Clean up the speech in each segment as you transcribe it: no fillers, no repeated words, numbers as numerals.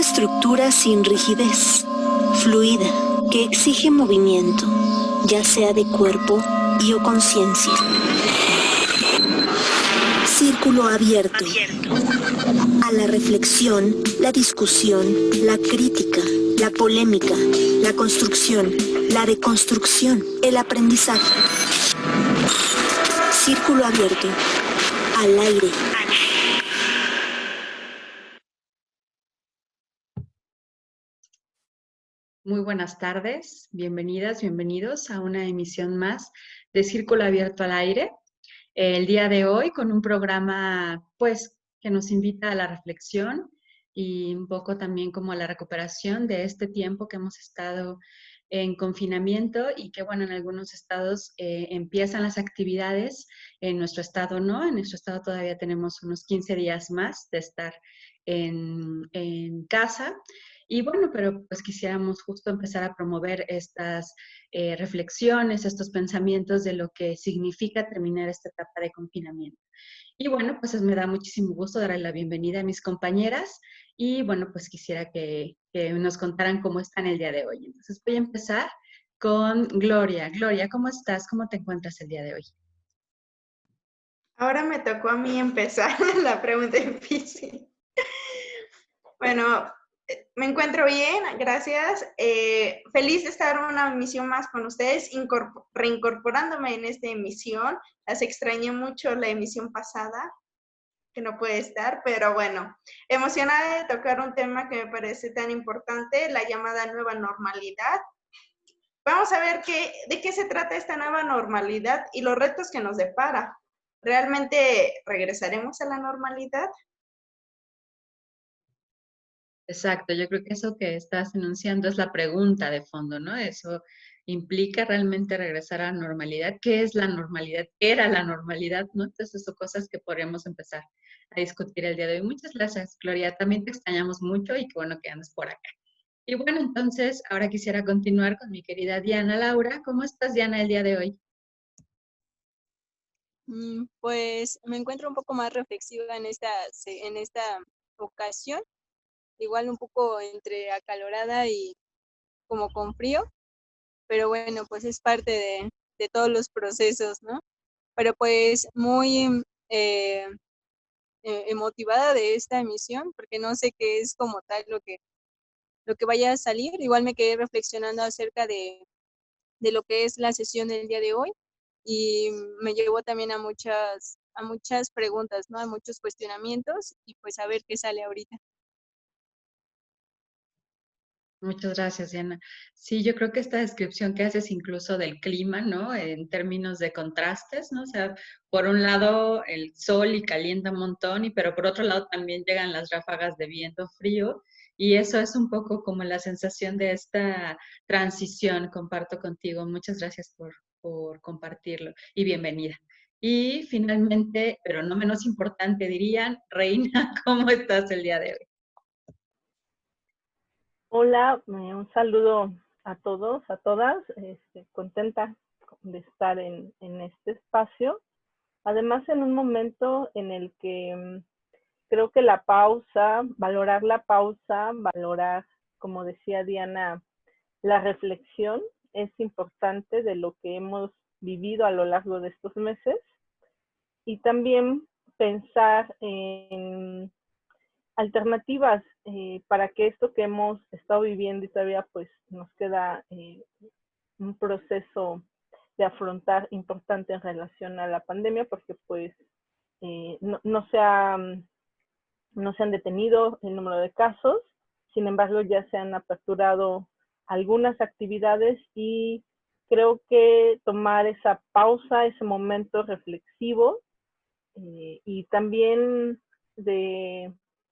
estructura sin rigidez, fluida, que exige movimiento, ya sea de cuerpo y o conciencia. Círculo abierto. A la reflexión, la discusión, la crítica, la polémica, la construcción, la deconstrucción, el aprendizaje. Círculo abierto. Al aire. Muy buenas tardes, bienvenidas, bienvenidos a una emisión más de Círculo Abierto al Aire. El día de hoy con un programa pues que nos invita a la reflexión y un poco también como a la recuperación de este tiempo que hemos estado en confinamiento y que bueno, en algunos estados empiezan las actividades, en nuestro estado no, en nuestro estado todavía tenemos unos 15 días más de estar en casa. Y bueno, pero pues quisiéramos justo empezar a promover estas reflexiones, estos pensamientos de lo que significa terminar esta etapa de confinamiento. Y bueno, pues me da muchísimo gusto darle la bienvenida a mis compañeras y bueno, pues quisiera que nos contaran cómo están el día de hoy. Entonces voy a empezar con Gloria. Gloria, ¿cómo estás? ¿Cómo te encuentras el día de hoy? Ahora me tocó a mí empezar la pregunta difícil. Bueno, me encuentro bien, gracias. Feliz de estar una emisión más con ustedes, reincorporándome en esta emisión. Las extrañé mucho la emisión pasada, que no puede estar, pero bueno, emocionada de tocar un tema que me parece tan importante, la llamada nueva normalidad. Vamos a ver de qué se trata esta nueva normalidad y los retos que nos depara. ¿Realmente regresaremos a la normalidad? Exacto, yo creo que eso que estás enunciando es la pregunta de fondo, ¿no? Eso implica realmente regresar a la normalidad. ¿Qué es la normalidad? ¿Qué era la normalidad? ¿No? Entonces, son cosas que podríamos empezar a discutir el día de hoy. Muchas gracias, Gloria. También te extrañamos mucho y qué bueno que andes por acá. Y bueno, entonces, ahora quisiera continuar con mi querida Diana Laura. ¿Cómo estás, Diana, el día de hoy? Pues me encuentro un poco más reflexiva en esta ocasión, igual un poco entre acalorada y como con frío, pero bueno, pues es parte de todos los procesos, ¿no? Pero pues muy emotivada de esta emisión, porque no sé qué es como tal lo que vaya a salir. Igual me quedé reflexionando acerca de lo que es la sesión del día de hoy y me llevó también a muchas preguntas, ¿no? A muchos cuestionamientos y pues a ver qué sale ahorita. Muchas gracias, Diana. Sí, yo creo que esta descripción que haces incluso del clima, ¿no? En términos de contrastes, ¿no? O sea, por un lado el sol y calienta un montón, pero por otro lado también llegan las ráfagas de viento frío y eso es un poco como la sensación de esta transición. Comparto contigo. Muchas gracias por compartirlo y bienvenida. Y finalmente, pero no menos importante, dirían, Reina, ¿cómo estás el día de hoy? Hola, un saludo a todos, a todas, contenta de estar en este espacio. Además, en un momento en el que creo que la pausa, valorar, como decía Diana, la reflexión es importante de lo que hemos vivido a lo largo de estos meses y también pensar en alternativas para que esto que hemos estado viviendo y todavía pues nos queda un proceso de afrontar importante en relación a la pandemia, porque pues no se han detenido el número de casos, sin embargo ya se han aperturado algunas actividades y creo que tomar esa pausa, ese momento reflexivo y también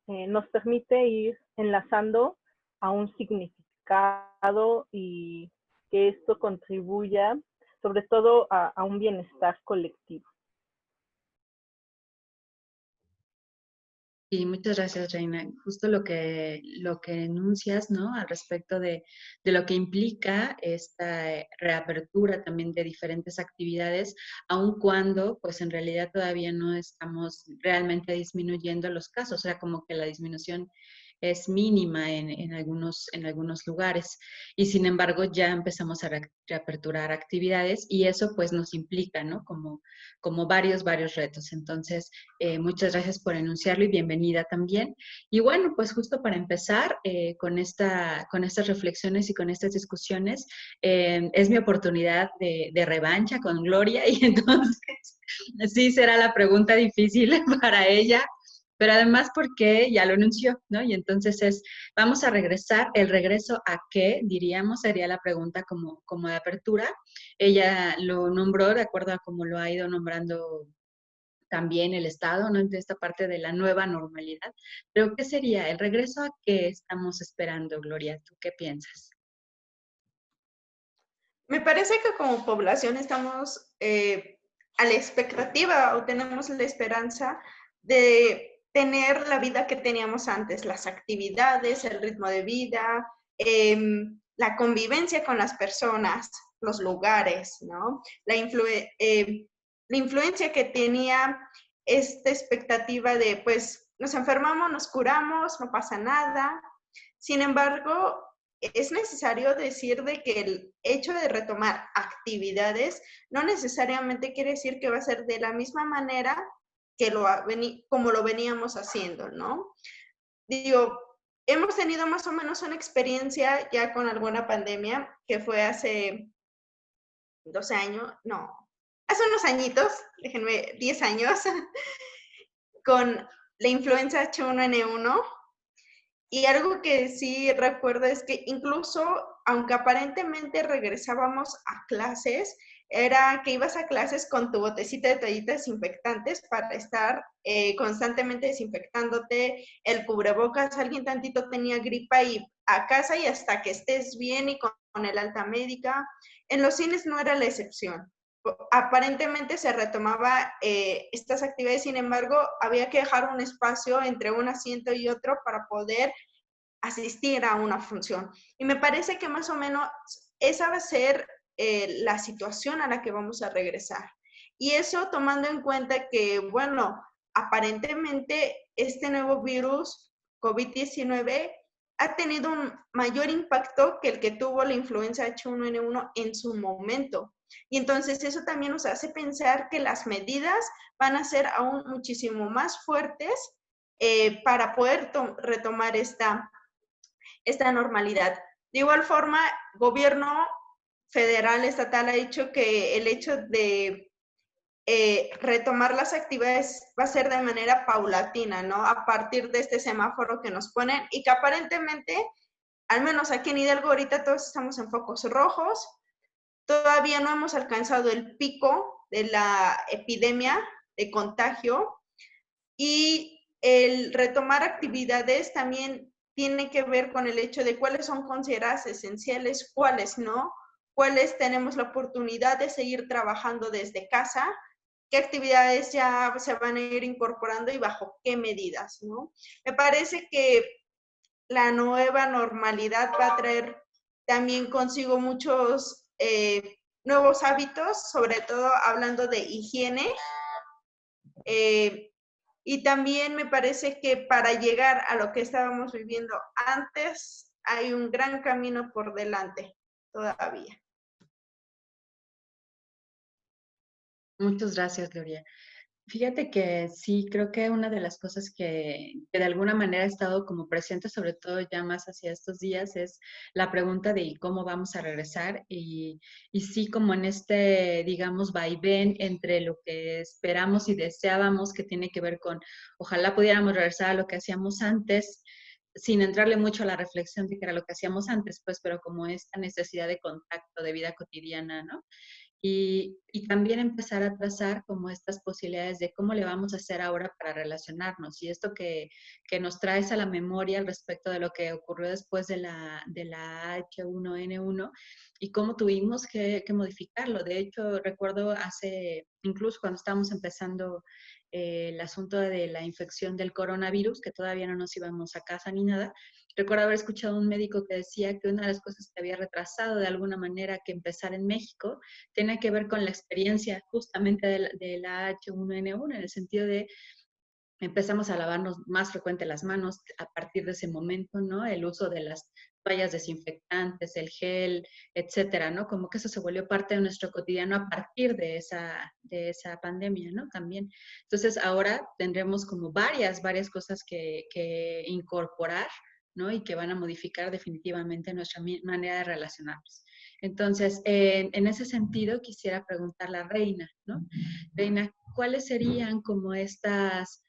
nos permite ir enlazando a un significado y que esto contribuya sobre todo a un bienestar colectivo. Y muchas gracias, Reina. Justo lo que enuncias, ¿no? Al respecto de lo que implica esta reapertura también de diferentes actividades, aun cuando, pues en realidad todavía no estamos realmente disminuyendo los casos, o sea, como que la disminución es mínima en algunos lugares. Y sin embargo, ya empezamos a reaperturar actividades y eso pues nos implica, ¿no? Como varios retos. Entonces, muchas gracias por enunciarlo y bienvenida también. Y bueno, pues justo para empezar con estas reflexiones y con estas discusiones, es mi oportunidad de revancha con Gloria y entonces sí será la pregunta difícil para ella, pero además porque ya lo anunció, ¿no? Y entonces vamos a regresar, ¿el regreso a qué? Diríamos, sería la pregunta como de apertura. Ella lo nombró de acuerdo a cómo lo ha ido nombrando también el Estado, ¿no? De esta parte de la nueva normalidad. Pero ¿qué sería? ¿El regreso a qué estamos esperando, Gloria? ¿Tú qué piensas? Me parece que como población estamos a la expectativa o tenemos la esperanza de tener la vida que teníamos antes, las actividades, el ritmo de vida, la convivencia con las personas, los lugares, ¿no? La influencia que tenía esta expectativa de, pues, nos enfermamos, nos curamos, no pasa nada. Sin embargo, es necesario decir de que el hecho de retomar actividades no necesariamente quiere decir que va a ser de la misma manera que como lo veníamos haciendo, ¿no? Digo, hemos tenido más o menos una experiencia ya con alguna pandemia que fue hace 12 años, no, hace unos añitos, déjenme, 10 años, con la influenza H1N1. Y algo que sí recuerdo es que incluso, aunque aparentemente regresábamos a clases, era que ibas a clases con tu botecita de toallitas desinfectantes para estar constantemente desinfectándote, el cubrebocas, alguien tantito tenía gripa y a casa y hasta que estés bien y con el alta médica. En los cines no era la excepción. Aparentemente se retomaba estas actividades, sin embargo, había que dejar un espacio entre un asiento y otro para poder asistir a una función. Y me parece que más o menos esa va a ser la situación a la que vamos a regresar. Y eso tomando en cuenta que, bueno, aparentemente este nuevo virus COVID-19 ha tenido un mayor impacto que el que tuvo la influenza H1N1 en su momento. Y entonces eso también nos hace pensar que las medidas van a ser aún muchísimo más fuertes para poder retomar esta normalidad. De igual forma, gobierno federal, estatal ha dicho que el hecho de retomar las actividades va a ser de manera paulatina, ¿no? A partir de este semáforo que nos ponen y que aparentemente, al menos aquí en Hidalgo, ahorita todos estamos en focos rojos, todavía no hemos alcanzado el pico de la epidemia de contagio y el retomar actividades también tiene que ver con el hecho de cuáles son consideradas esenciales, cuáles no, cuáles tenemos la oportunidad de seguir trabajando desde casa, qué actividades ya se van a ir incorporando y bajo qué medidas, ¿no? Me parece que la nueva normalidad va a traer también consigo muchos nuevos hábitos, sobre todo hablando de higiene. Y también me parece que para llegar a lo que estábamos viviendo antes, hay un gran camino por delante todavía. Muchas gracias, Gloria. Fíjate que sí, creo que una de las cosas que de alguna manera ha estado como presente, sobre todo ya más hacia estos días, es la pregunta de ¿y cómo vamos a regresar? Y sí, como en este, digamos, vaivén entre lo que esperamos y deseábamos, que tiene que ver con, ojalá pudiéramos regresar a lo que hacíamos antes, sin entrarle mucho a la reflexión de que era lo que hacíamos antes, pues, pero como esta necesidad de contacto, de vida cotidiana, ¿no? Y también empezar a trazar como estas posibilidades de cómo le vamos a hacer ahora para relacionarnos. Y esto que nos traes a la memoria al respecto de lo que ocurrió después de la H1N1 y cómo tuvimos que modificarlo. De hecho, recuerdo incluso cuando estábamos empezando el asunto de la infección del coronavirus, que todavía no nos íbamos a casa ni nada, recuerdo haber escuchado a un médico que decía que una de las cosas que había retrasado de alguna manera que empezar en México tiene que ver con la experiencia justamente de la H1N1, en el sentido de empezamos a lavarnos más frecuente las manos a partir de ese momento, ¿no? El uso de las toallas desinfectantes, el gel, etcétera, ¿no? Como que eso se volvió parte de nuestro cotidiano a partir de esa pandemia, ¿no? También. Entonces, ahora tendremos como varias cosas que incorporar, ¿no? Y que van a modificar definitivamente nuestra manera de relacionarnos. Entonces, en ese sentido, quisiera preguntarle a Reina, ¿no? Reina, ¿cuáles serían como estas,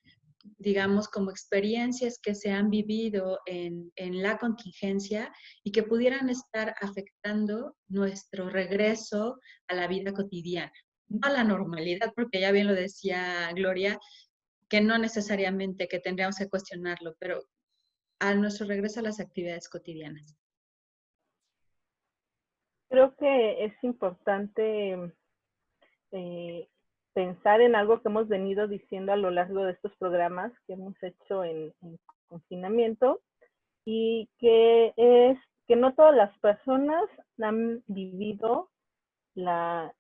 digamos, como experiencias que se han vivido en la contingencia y que pudieran estar afectando nuestro regreso a la vida cotidiana? No a la normalidad, porque ya bien lo decía Gloria, que no necesariamente que tendríamos que cuestionarlo, pero a nuestro regreso a las actividades cotidianas. Creo que es importante pensar en algo que hemos venido diciendo a lo largo de estos programas que hemos hecho en confinamiento, y que es que no todas las personas han vivido la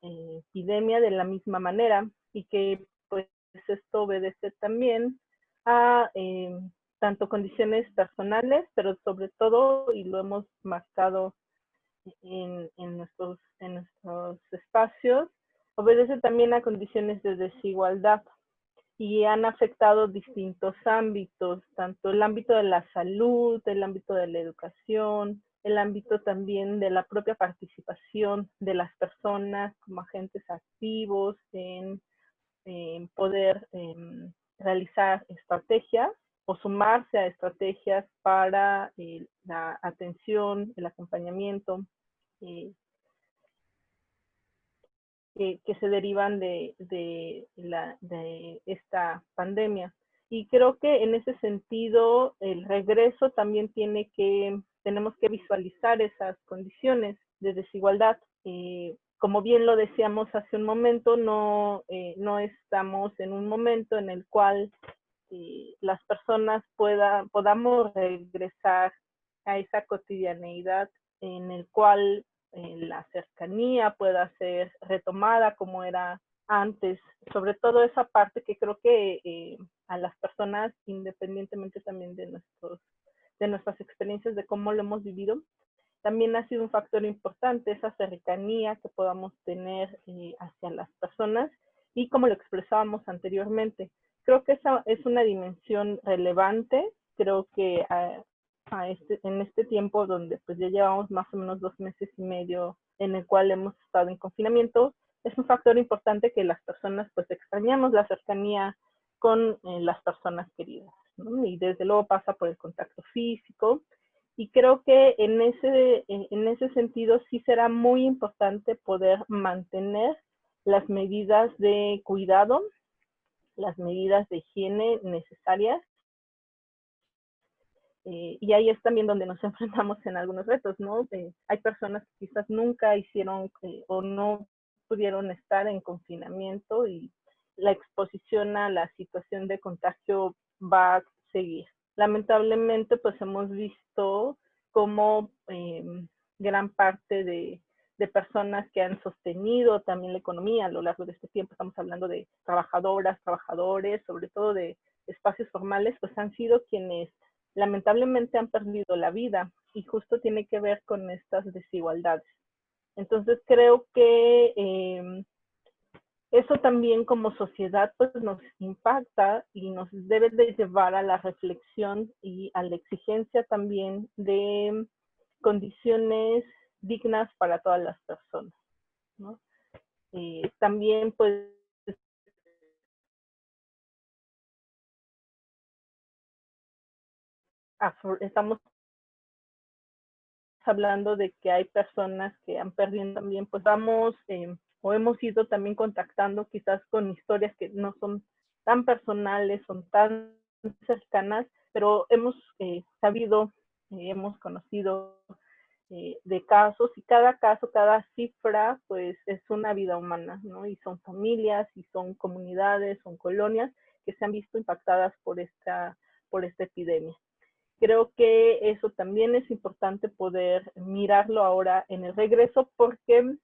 epidemia de la misma manera, y que pues esto obedece también a tanto condiciones personales, pero sobre todo, y lo hemos marcado en nuestros espacios, obedece también a condiciones de desigualdad, y han afectado distintos ámbitos, tanto el ámbito de la salud, el ámbito de la educación, el ámbito también de la propia participación de las personas como agentes activos en poder realizar estrategias o sumarse a estrategias para la atención, el acompañamiento eh, que se derivan de esta pandemia. Y creo que en ese sentido el regreso también tenemos que visualizar esas condiciones de desigualdad. Como bien lo decíamos hace un momento, no estamos en un momento en el cual las personas podamos regresar a esa cotidianeidad en el cual la cercanía pueda ser retomada como era antes, sobre todo esa parte que creo que a las personas, independientemente también de nuestras experiencias, de cómo lo hemos vivido, también ha sido un factor importante, esa cercanía que podamos tener hacia las personas, y como lo expresábamos anteriormente, creo que esa es una dimensión relevante. Creo que en este tiempo donde pues ya llevamos más o menos 2 meses y medio en el cual hemos estado en confinamiento, es un factor importante que las personas pues extrañamos la cercanía con las personas queridas, ¿no? Y desde luego pasa por el contacto físico, y creo que en ese sentido sí será muy importante poder mantener las medidas de cuidado, las medidas de higiene necesarias. Y ahí es también donde nos enfrentamos en algunos retos, ¿no? Hay personas que quizás nunca hicieron o no pudieron estar en confinamiento, y la exposición a la situación de contagio va a seguir. Lamentablemente, pues hemos visto cómo gran parte de personas que han sostenido también la economía a lo largo de este tiempo, estamos hablando de trabajadoras, trabajadores, sobre todo de espacios formales, pues han sido quienes lamentablemente han perdido la vida, y justo tiene que ver con estas desigualdades. Entonces creo que eso también como sociedad pues nos impacta y nos debe de llevar a la reflexión y a la exigencia también de condiciones dignas para todas las personas, ¿no? También pues estamos hablando de que hay personas que han perdido también, pues vamos o hemos ido también contactando quizás con historias que no son tan personales, son tan cercanas, pero hemos sabido, hemos conocido de casos, y cada caso, cada cifra, pues es una vida humana, ¿no? Y son familias, y son comunidades, son colonias que se han visto impactadas por esta epidemia. Creo que eso también es importante poder mirarlo ahora en el regreso, porque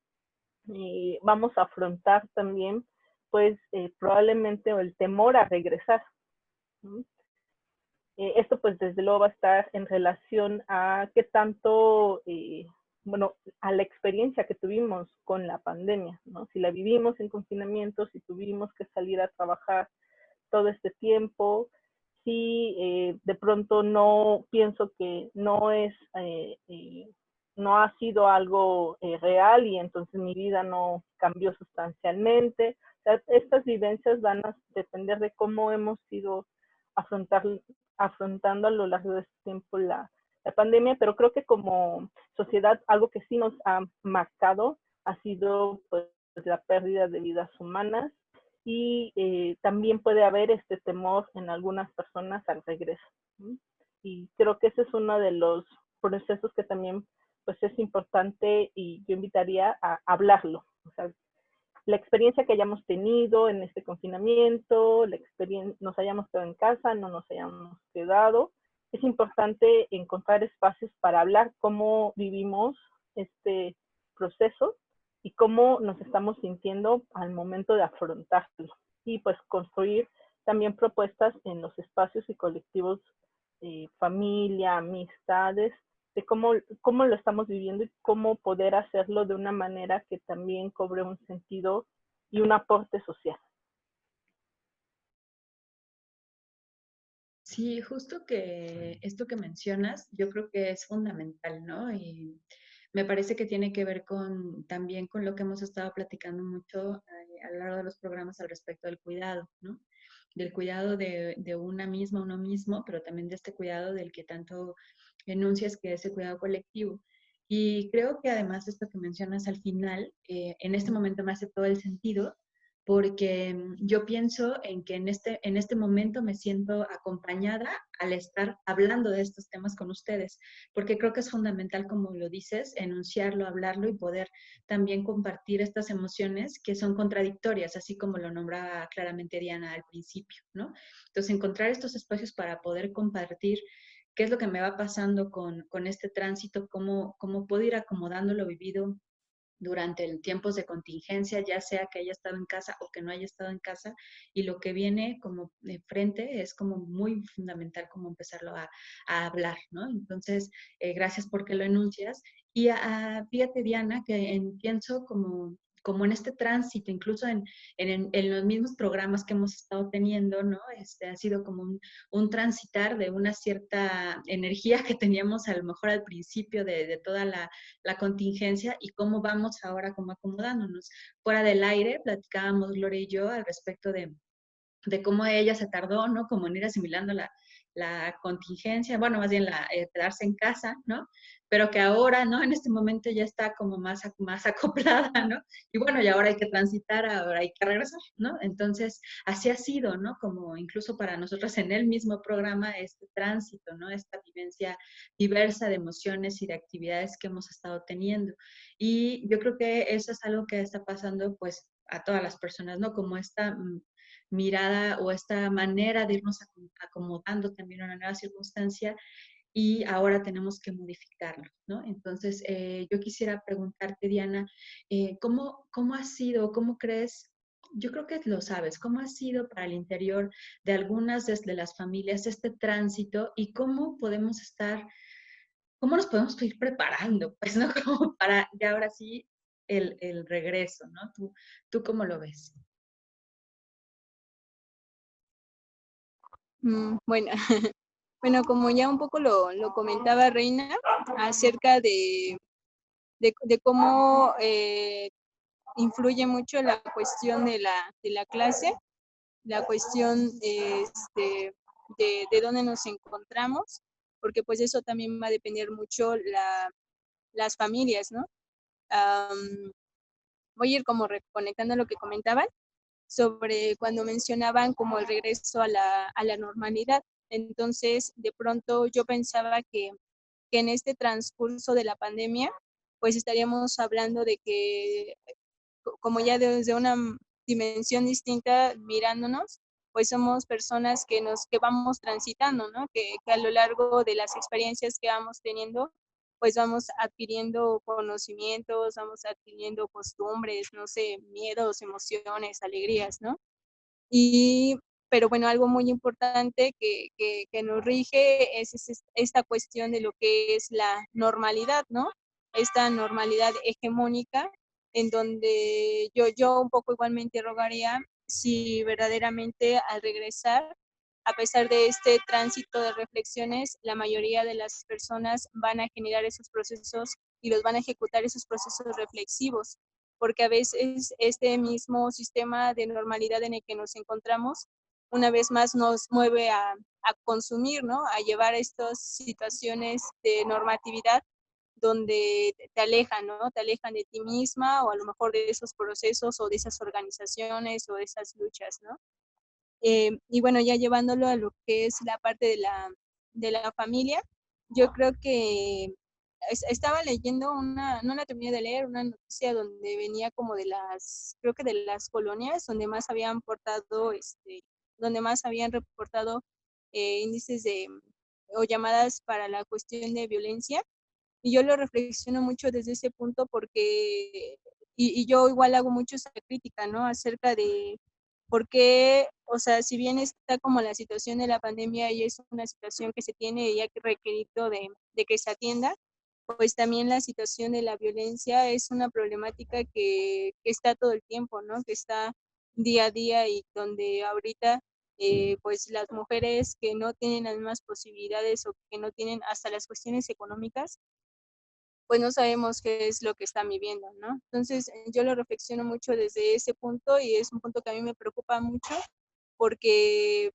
vamos a afrontar también después probablemente o el temor a regresar. Esto pues desde luego va a estar en relación a qué tanto, bueno, a la experiencia que tuvimos con la pandemia, ¿no? Si la vivimos en confinamiento, si tuvimos que salir a trabajar todo este tiempo, si de pronto no pienso que no es, no ha sido algo real y entonces mi vida no cambió sustancialmente. O sea, estas vivencias van a depender de cómo hemos ido afrontando a lo largo de este tiempo la pandemia, pero creo que como sociedad algo que sí nos ha marcado ha sido pues la pérdida de vidas humanas y también puede haber este temor en algunas personas al regreso. Y creo que ese es uno de los procesos que también pues es importante y yo invitaría a hablarlo. O sea, la experiencia que hayamos tenido en este confinamiento, nos hayamos quedado en casa, no nos hayamos quedado, es importante encontrar espacios para hablar cómo vivimos este proceso y cómo nos estamos sintiendo al momento de afrontarlo. Y pues construir también propuestas en los espacios y colectivos, familia, amistades, de cómo lo estamos viviendo y cómo poder hacerlo de una manera que también cobre un sentido y un aporte social. Sí, justo que esto que mencionas, yo creo que es fundamental, ¿no? Y me parece que tiene que ver también con lo que hemos estado platicando mucho a lo largo de los programas al respecto del cuidado, ¿no? Del cuidado de una misma, uno mismo, pero también de este cuidado del que tanto enuncias, que es el cuidado colectivo. Y creo que además esto que mencionas al final, en este momento me hace todo el sentido, porque yo pienso en que en este momento me siento acompañada al estar hablando de estos temas con ustedes, porque creo que es fundamental, como lo dices, enunciarlo, hablarlo y poder también compartir estas emociones que son contradictorias, así como lo nombraba claramente Diana al principio, ¿no? Entonces, encontrar estos espacios para poder compartir qué es lo que me va pasando con este tránsito, cómo puedo ir acomodando lo vivido durante el tiempos de contingencia, ya sea que haya estado en casa o que no haya estado en casa, y lo que viene como de frente es como muy fundamental como empezarlo a hablar, ¿no? Entonces, gracias porque lo enuncias. Y fíjate, Diana, que pienso como en este tránsito, incluso en los mismos programas que hemos estado teniendo, ¿no? Ha sido como un transitar de una cierta energía que teníamos a lo mejor al principio de toda la contingencia y cómo vamos ahora como acomodándonos. Fuera del aire, platicábamos Gloria y yo al respecto de cómo ella se tardó, ¿no? Como en ir asimilando la contingencia, bueno, más bien quedarse en casa, ¿no? Pero que ahora, ¿no? En este momento ya está como más acoplada, ¿no? Y bueno, y ahora hay que transitar, ahora hay que regresar, ¿no? Entonces, así ha sido, ¿no? Como incluso para nosotros en el mismo programa, este tránsito, ¿no? Esta vivencia diversa de emociones y de actividades que hemos estado teniendo. Y yo creo que eso es algo que está pasando, pues, a todas las personas, ¿no? Como esta mirada o esta manera de irnos acomodando también a una nueva circunstancia y ahora tenemos que modificarlo, ¿no? Entonces, yo quisiera preguntarte, Diana, ¿cómo ha sido, cómo crees, yo creo que lo sabes, cómo ha sido para el interior de algunas de las familias este tránsito y cómo nos podemos ir preparando, pues, ¿no? Como para ya ahora sí el regreso, ¿no? ¿Tú cómo lo ves? Bueno, bueno, como ya un poco lo comentaba Reina, acerca de cómo influye mucho la cuestión de la clase, la cuestión de dónde nos encontramos, porque pues eso también va a depender mucho las familias, ¿no? Voy a ir como reconectando lo que comentaban sobre cuando mencionaban como el regreso a la normalidad. Entonces, de pronto yo pensaba que en este transcurso de la pandemia, pues estaríamos hablando de que, como ya desde una dimensión distinta mirándonos, pues somos personas que vamos transitando, ¿no? Que a lo largo de las experiencias que vamos teniendo, pues vamos adquiriendo conocimientos, vamos adquiriendo costumbres, no sé, miedos, emociones, alegrías, ¿no? Pero bueno, algo muy importante que nos rige es esta cuestión de lo que es la normalidad, ¿no? Esta normalidad hegemónica en donde yo un poco igual me interrogaría si verdaderamente al regresar, a pesar de este tránsito de reflexiones, la mayoría de las personas van a generar esos procesos y los van a ejecutar esos procesos reflexivos, porque a veces este mismo sistema de normalidad en el que nos encontramos, una vez más nos mueve a consumir, ¿no? A llevar estas situaciones de normatividad donde te alejan, ¿no? Te alejan de ti misma o a lo mejor de esos procesos o de esas organizaciones o de esas luchas, ¿no? Y bueno, ya llevándolo a lo que es la parte de la familia, yo creo que estaba leyendo no la terminé de leer, una noticia donde venía como de creo que de las colonias donde más habían portado, donde más habían reportado índices o llamadas para la cuestión de violencia. Y yo lo reflexiono mucho desde ese punto porque, y yo igual hago mucho esa crítica, ¿no? Acerca de por qué, o sea, si bien está como la situación de la pandemia y es una situación que se tiene ya que requerido de que se atienda, pues también la situación de la violencia es una problemática que está todo el tiempo, ¿no? Que está día a día y donde ahorita pues las mujeres que no tienen las mismas posibilidades o que no tienen hasta las cuestiones económicas, pues no sabemos qué es lo que están viviendo, ¿no? Entonces yo lo reflexiono mucho desde ese punto y es un punto que a mí me preocupa mucho porque,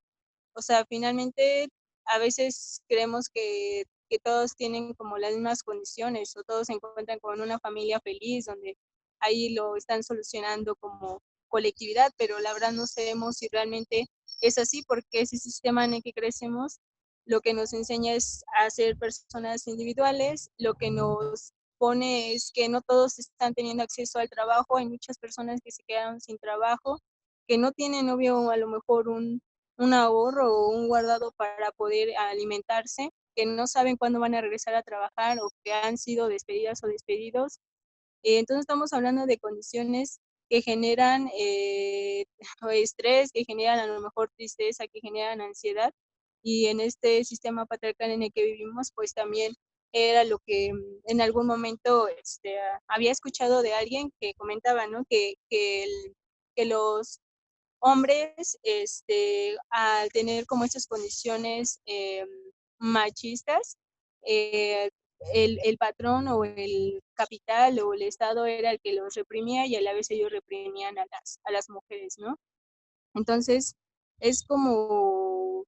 o sea, finalmente a veces creemos que todos tienen como las mismas condiciones o todos se encuentran con una familia feliz donde ahí lo están solucionando como colectividad, pero la verdad no sabemos si realmente es así porque ese sistema en el que crecemos lo que nos enseña es a ser personas individuales, lo que nos pone es que no todos están teniendo acceso al trabajo, hay muchas personas que se quedaron sin trabajo, que no tienen obvio a lo mejor un ahorro o un guardado para poder alimentarse, que no saben cuándo van a regresar a trabajar o que han sido despedidas o despedidos. Entonces estamos hablando de condiciones que generan estrés, que generan a lo mejor tristeza, que generan ansiedad. Y en este sistema patriarcal en el que vivimos, pues también era lo que en algún momento había escuchado de alguien que comentaba, ¿no? Que los hombres, al tener como estas condiciones machistas, eh, el patrón o el capital o el Estado era el que los reprimía y a la vez ellos reprimían a las mujeres, ¿no? Entonces, es como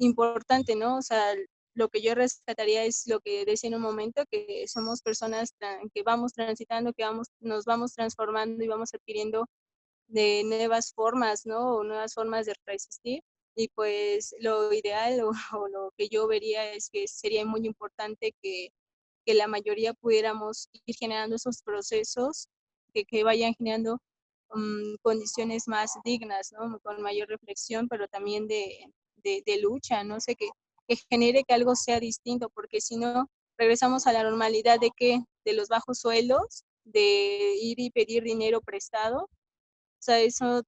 importante, ¿no? O sea, lo que yo rescataría es lo que decía en un momento, que somos personas que vamos transitando, nos vamos transformando y vamos adquiriendo de nuevas formas, ¿no? O nuevas formas de resistir. Y pues lo ideal o lo que yo vería es que sería muy importante que la mayoría pudiéramos ir generando esos procesos que vayan generando condiciones más dignas, ¿no? Con mayor reflexión, pero también de lucha, no sé, que genere que algo sea distinto, porque si no, regresamos a la normalidad de los bajos sueldos, de ir y pedir dinero prestado, o sea, eso,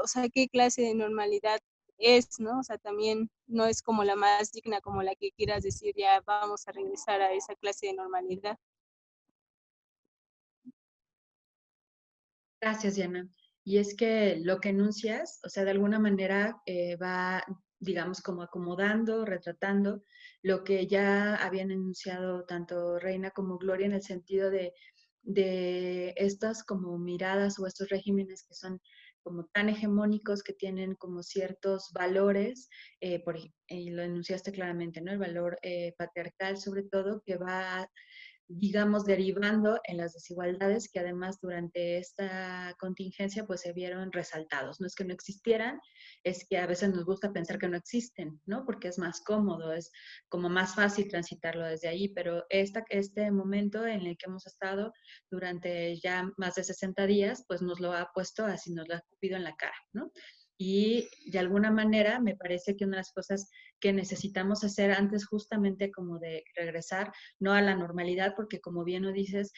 o sea, ¿qué clase de normalidad es, no? O sea, también no es como la más digna, como la que quieras decir, ya vamos a regresar a esa clase de normalidad. Gracias, Diana. Y es que lo que enuncias, o sea, de alguna manera va, digamos, como acomodando, retratando lo que ya habían enunciado tanto Reina como Gloria en el sentido de estas como miradas o estos regímenes que son como tan hegemónicos, que tienen como ciertos valores, y lo enunciaste claramente, ¿no? El valor patriarcal sobre todo, que va digamos, derivando en las desigualdades que además durante esta contingencia pues se vieron resaltados. No es que no existieran, es que a veces nos gusta pensar que no existen, ¿no? Porque es más cómodo, es como más fácil transitarlo desde ahí, pero este momento en el que hemos estado durante ya más de 60 días, pues nos lo ha puesto así, nos lo ha cupido en la cara, ¿no? Y de alguna manera me parece que una de las cosas que necesitamos hacer antes justamente como de regresar, no a la normalidad, porque como bien lo dices,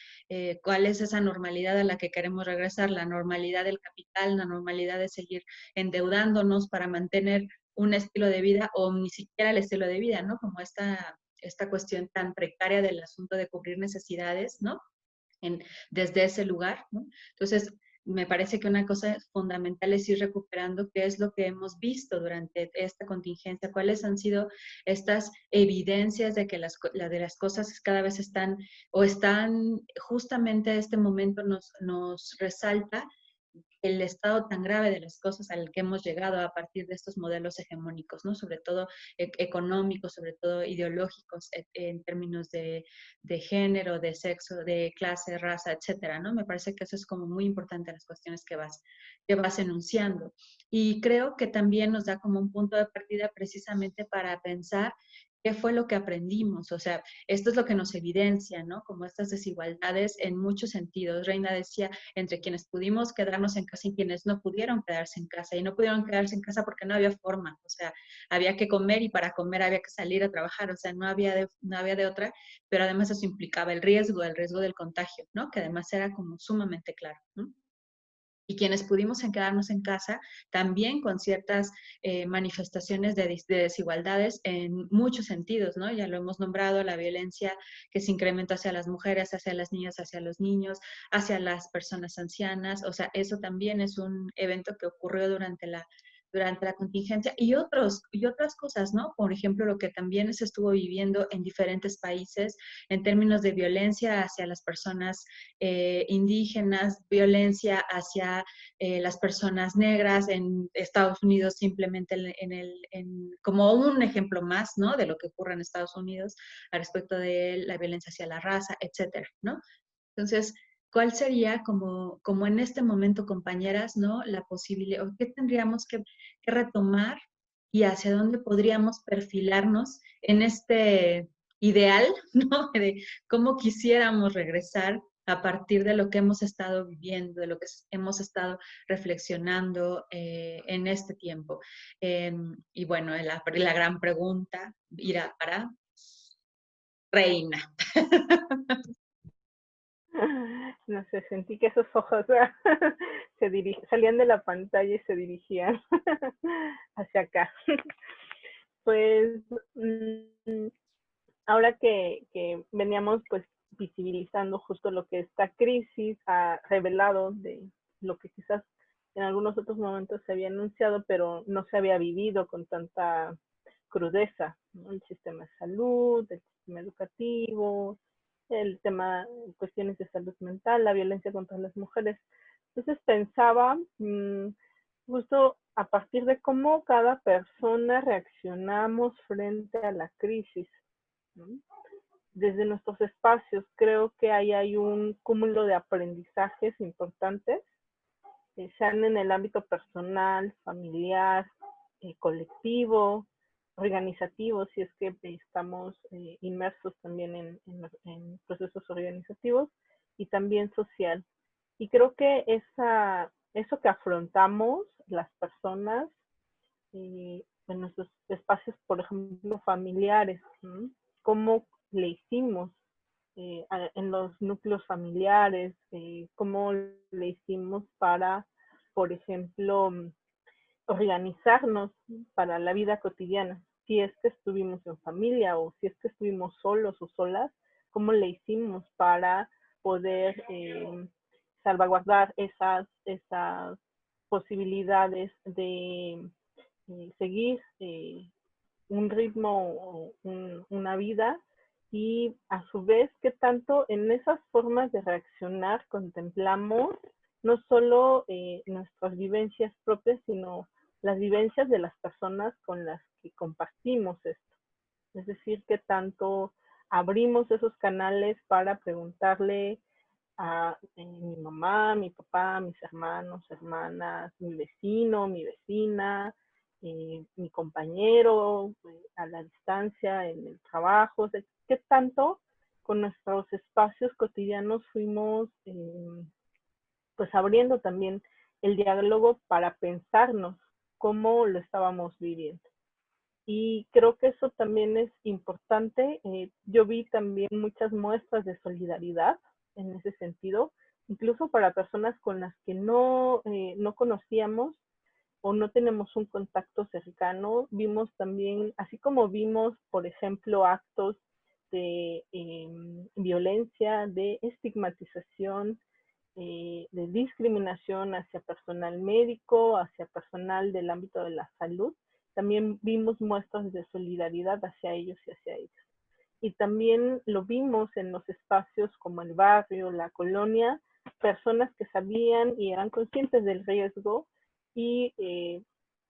¿cuál es esa normalidad a la que queremos regresar? La normalidad del capital, la normalidad de seguir endeudándonos para mantener un estilo de vida o ni siquiera el estilo de vida, ¿no? Como esta cuestión tan precaria del asunto de cubrir necesidades, ¿no? Desde ese lugar, ¿no? Entonces, me parece que una cosa fundamental es ir recuperando qué es lo que hemos visto durante esta contingencia, cuáles han sido estas evidencias de que de las cosas cada vez están, o están, justamente este momento nos resalta el estado tan grave de las cosas al que hemos llegado a partir de estos modelos hegemónicos, ¿no? Sobre todo económicos, sobre todo ideológicos, en términos de género, de sexo, de clase, raza, etcétera, ¿no? Me parece que eso es como muy importante las cuestiones que vas enunciando. Y creo que también nos da como un punto de partida precisamente para pensar qué fue lo que aprendimos. O sea, esto es lo que nos evidencia, ¿no? Como estas desigualdades en muchos sentidos. Reina decía, entre quienes pudimos quedarnos en casa y quienes no pudieron quedarse en casa. Y no pudieron quedarse en casa porque no había forma. O sea, había que comer y para comer había que salir a trabajar. O sea, no había de otra. Pero además eso implicaba el riesgo del contagio, ¿no? Que además era como sumamente claro, ¿no? Y quienes pudimos quedarnos en casa, también con ciertas manifestaciones de desigualdades en muchos sentidos, ¿no? Ya lo hemos nombrado, la violencia que se incrementa hacia las mujeres, hacia las niñas, hacia los niños, hacia las personas ancianas, o sea, eso también es un evento que ocurrió durante la contingencia y otras cosas, ¿no? Por ejemplo, lo que también se estuvo viviendo en diferentes países en términos de violencia hacia las personas indígenas, violencia hacia las personas negras en Estados Unidos, simplemente como un ejemplo más, ¿no? De lo que ocurre en Estados Unidos al respecto de la violencia hacia la raza, etcétera, ¿no? Entonces, ¿cuál sería como en este momento, compañeras, ¿no? La posibilidad, o qué tendríamos que retomar y hacia dónde podríamos perfilarnos en este ideal, ¿no? De cómo quisiéramos regresar a partir de lo que hemos estado viviendo, de lo que hemos estado reflexionando en este tiempo. Y bueno, la gran pregunta irá para Reina. No sé, sentí que esos ojos salían de la pantalla y se dirigían hacia acá. Pues ahora que veníamos pues visibilizando justo lo que esta crisis ha revelado de lo que quizás en algunos otros momentos se había anunciado, pero no se había vivido con tanta crudeza, ¿no? El sistema de salud, el sistema educativo, el tema, cuestiones de salud mental, la violencia contra las mujeres. Entonces pensaba justo a partir de cómo cada persona reaccionamos frente a la crisis, ¿no? Desde nuestros espacios, creo que ahí hay un cúmulo de aprendizajes importantes, sean en el ámbito personal, familiar, colectivo, organizativo, si es que estamos inmersos también en procesos organizativos, y también social. Y creo que eso que afrontamos las personas en nuestros espacios, por ejemplo, familiares, ¿no? Cómo le hicimos en los núcleos familiares, cómo le hicimos para, por ejemplo, organizarnos para la vida cotidiana. Si es que estuvimos en familia o si es que estuvimos solos o solas, cómo le hicimos para poder salvaguardar esas posibilidades de seguir un ritmo, una vida, y a su vez qué tanto en esas formas de reaccionar contemplamos no solo nuestras vivencias propias, sino las vivencias de las personas con las que compartimos esto. Es decir, qué tanto abrimos esos canales para preguntarle a mi mamá, mi papá, mis hermanos, hermanas, mi vecino, mi vecina, mi compañero, a la distancia, en el trabajo, o sea, qué tanto con nuestros espacios cotidianos fuimos pues abriendo también el diálogo para pensarnos cómo lo estábamos viviendo. Y creo que eso también es importante. Yo vi también muchas muestras de solidaridad en ese sentido, incluso para personas con las que no conocíamos o no tenemos un contacto cercano. Vimos también, así como vimos, por ejemplo, actos de violencia, de estigmatización, de discriminación hacia personal médico, hacia personal del ámbito de la salud, también vimos muestras de solidaridad hacia ellos y hacia ellos. Y también lo vimos en los espacios como el barrio, la colonia, personas que sabían y eran conscientes del riesgo y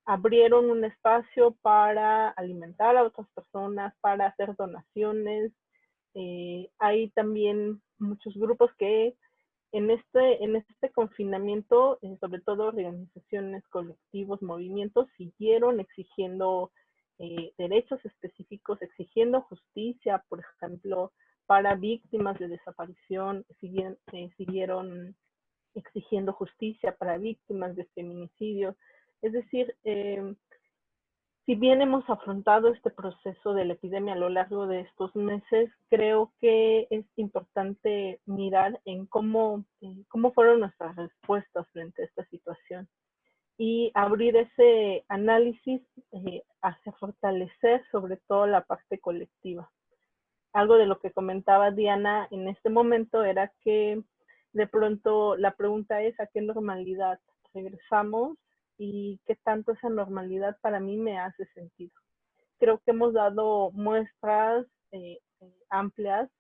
abrieron un espacio para alimentar a otras personas, para hacer donaciones. Hay también muchos grupos que en este confinamiento, sobre todo organizaciones, colectivos, movimientos, siguieron exigiendo derechos específicos, exigiendo justicia, por ejemplo, para víctimas de desaparición, siguieron exigiendo justicia para víctimas de feminicidio. Es decir, si bien hemos afrontado este proceso de la epidemia a lo largo de estos meses, creo que es importante mirar en cómo fueron nuestras respuestas frente a esta situación y abrir ese análisis hacia fortalecer sobre todo la parte colectiva. Algo de lo que comentaba Diana en este momento era que de pronto la pregunta es: ¿a qué normalidad regresamos? Y qué tanto esa normalidad para mí me hace sentido. Creo que hemos dado muestras amplias,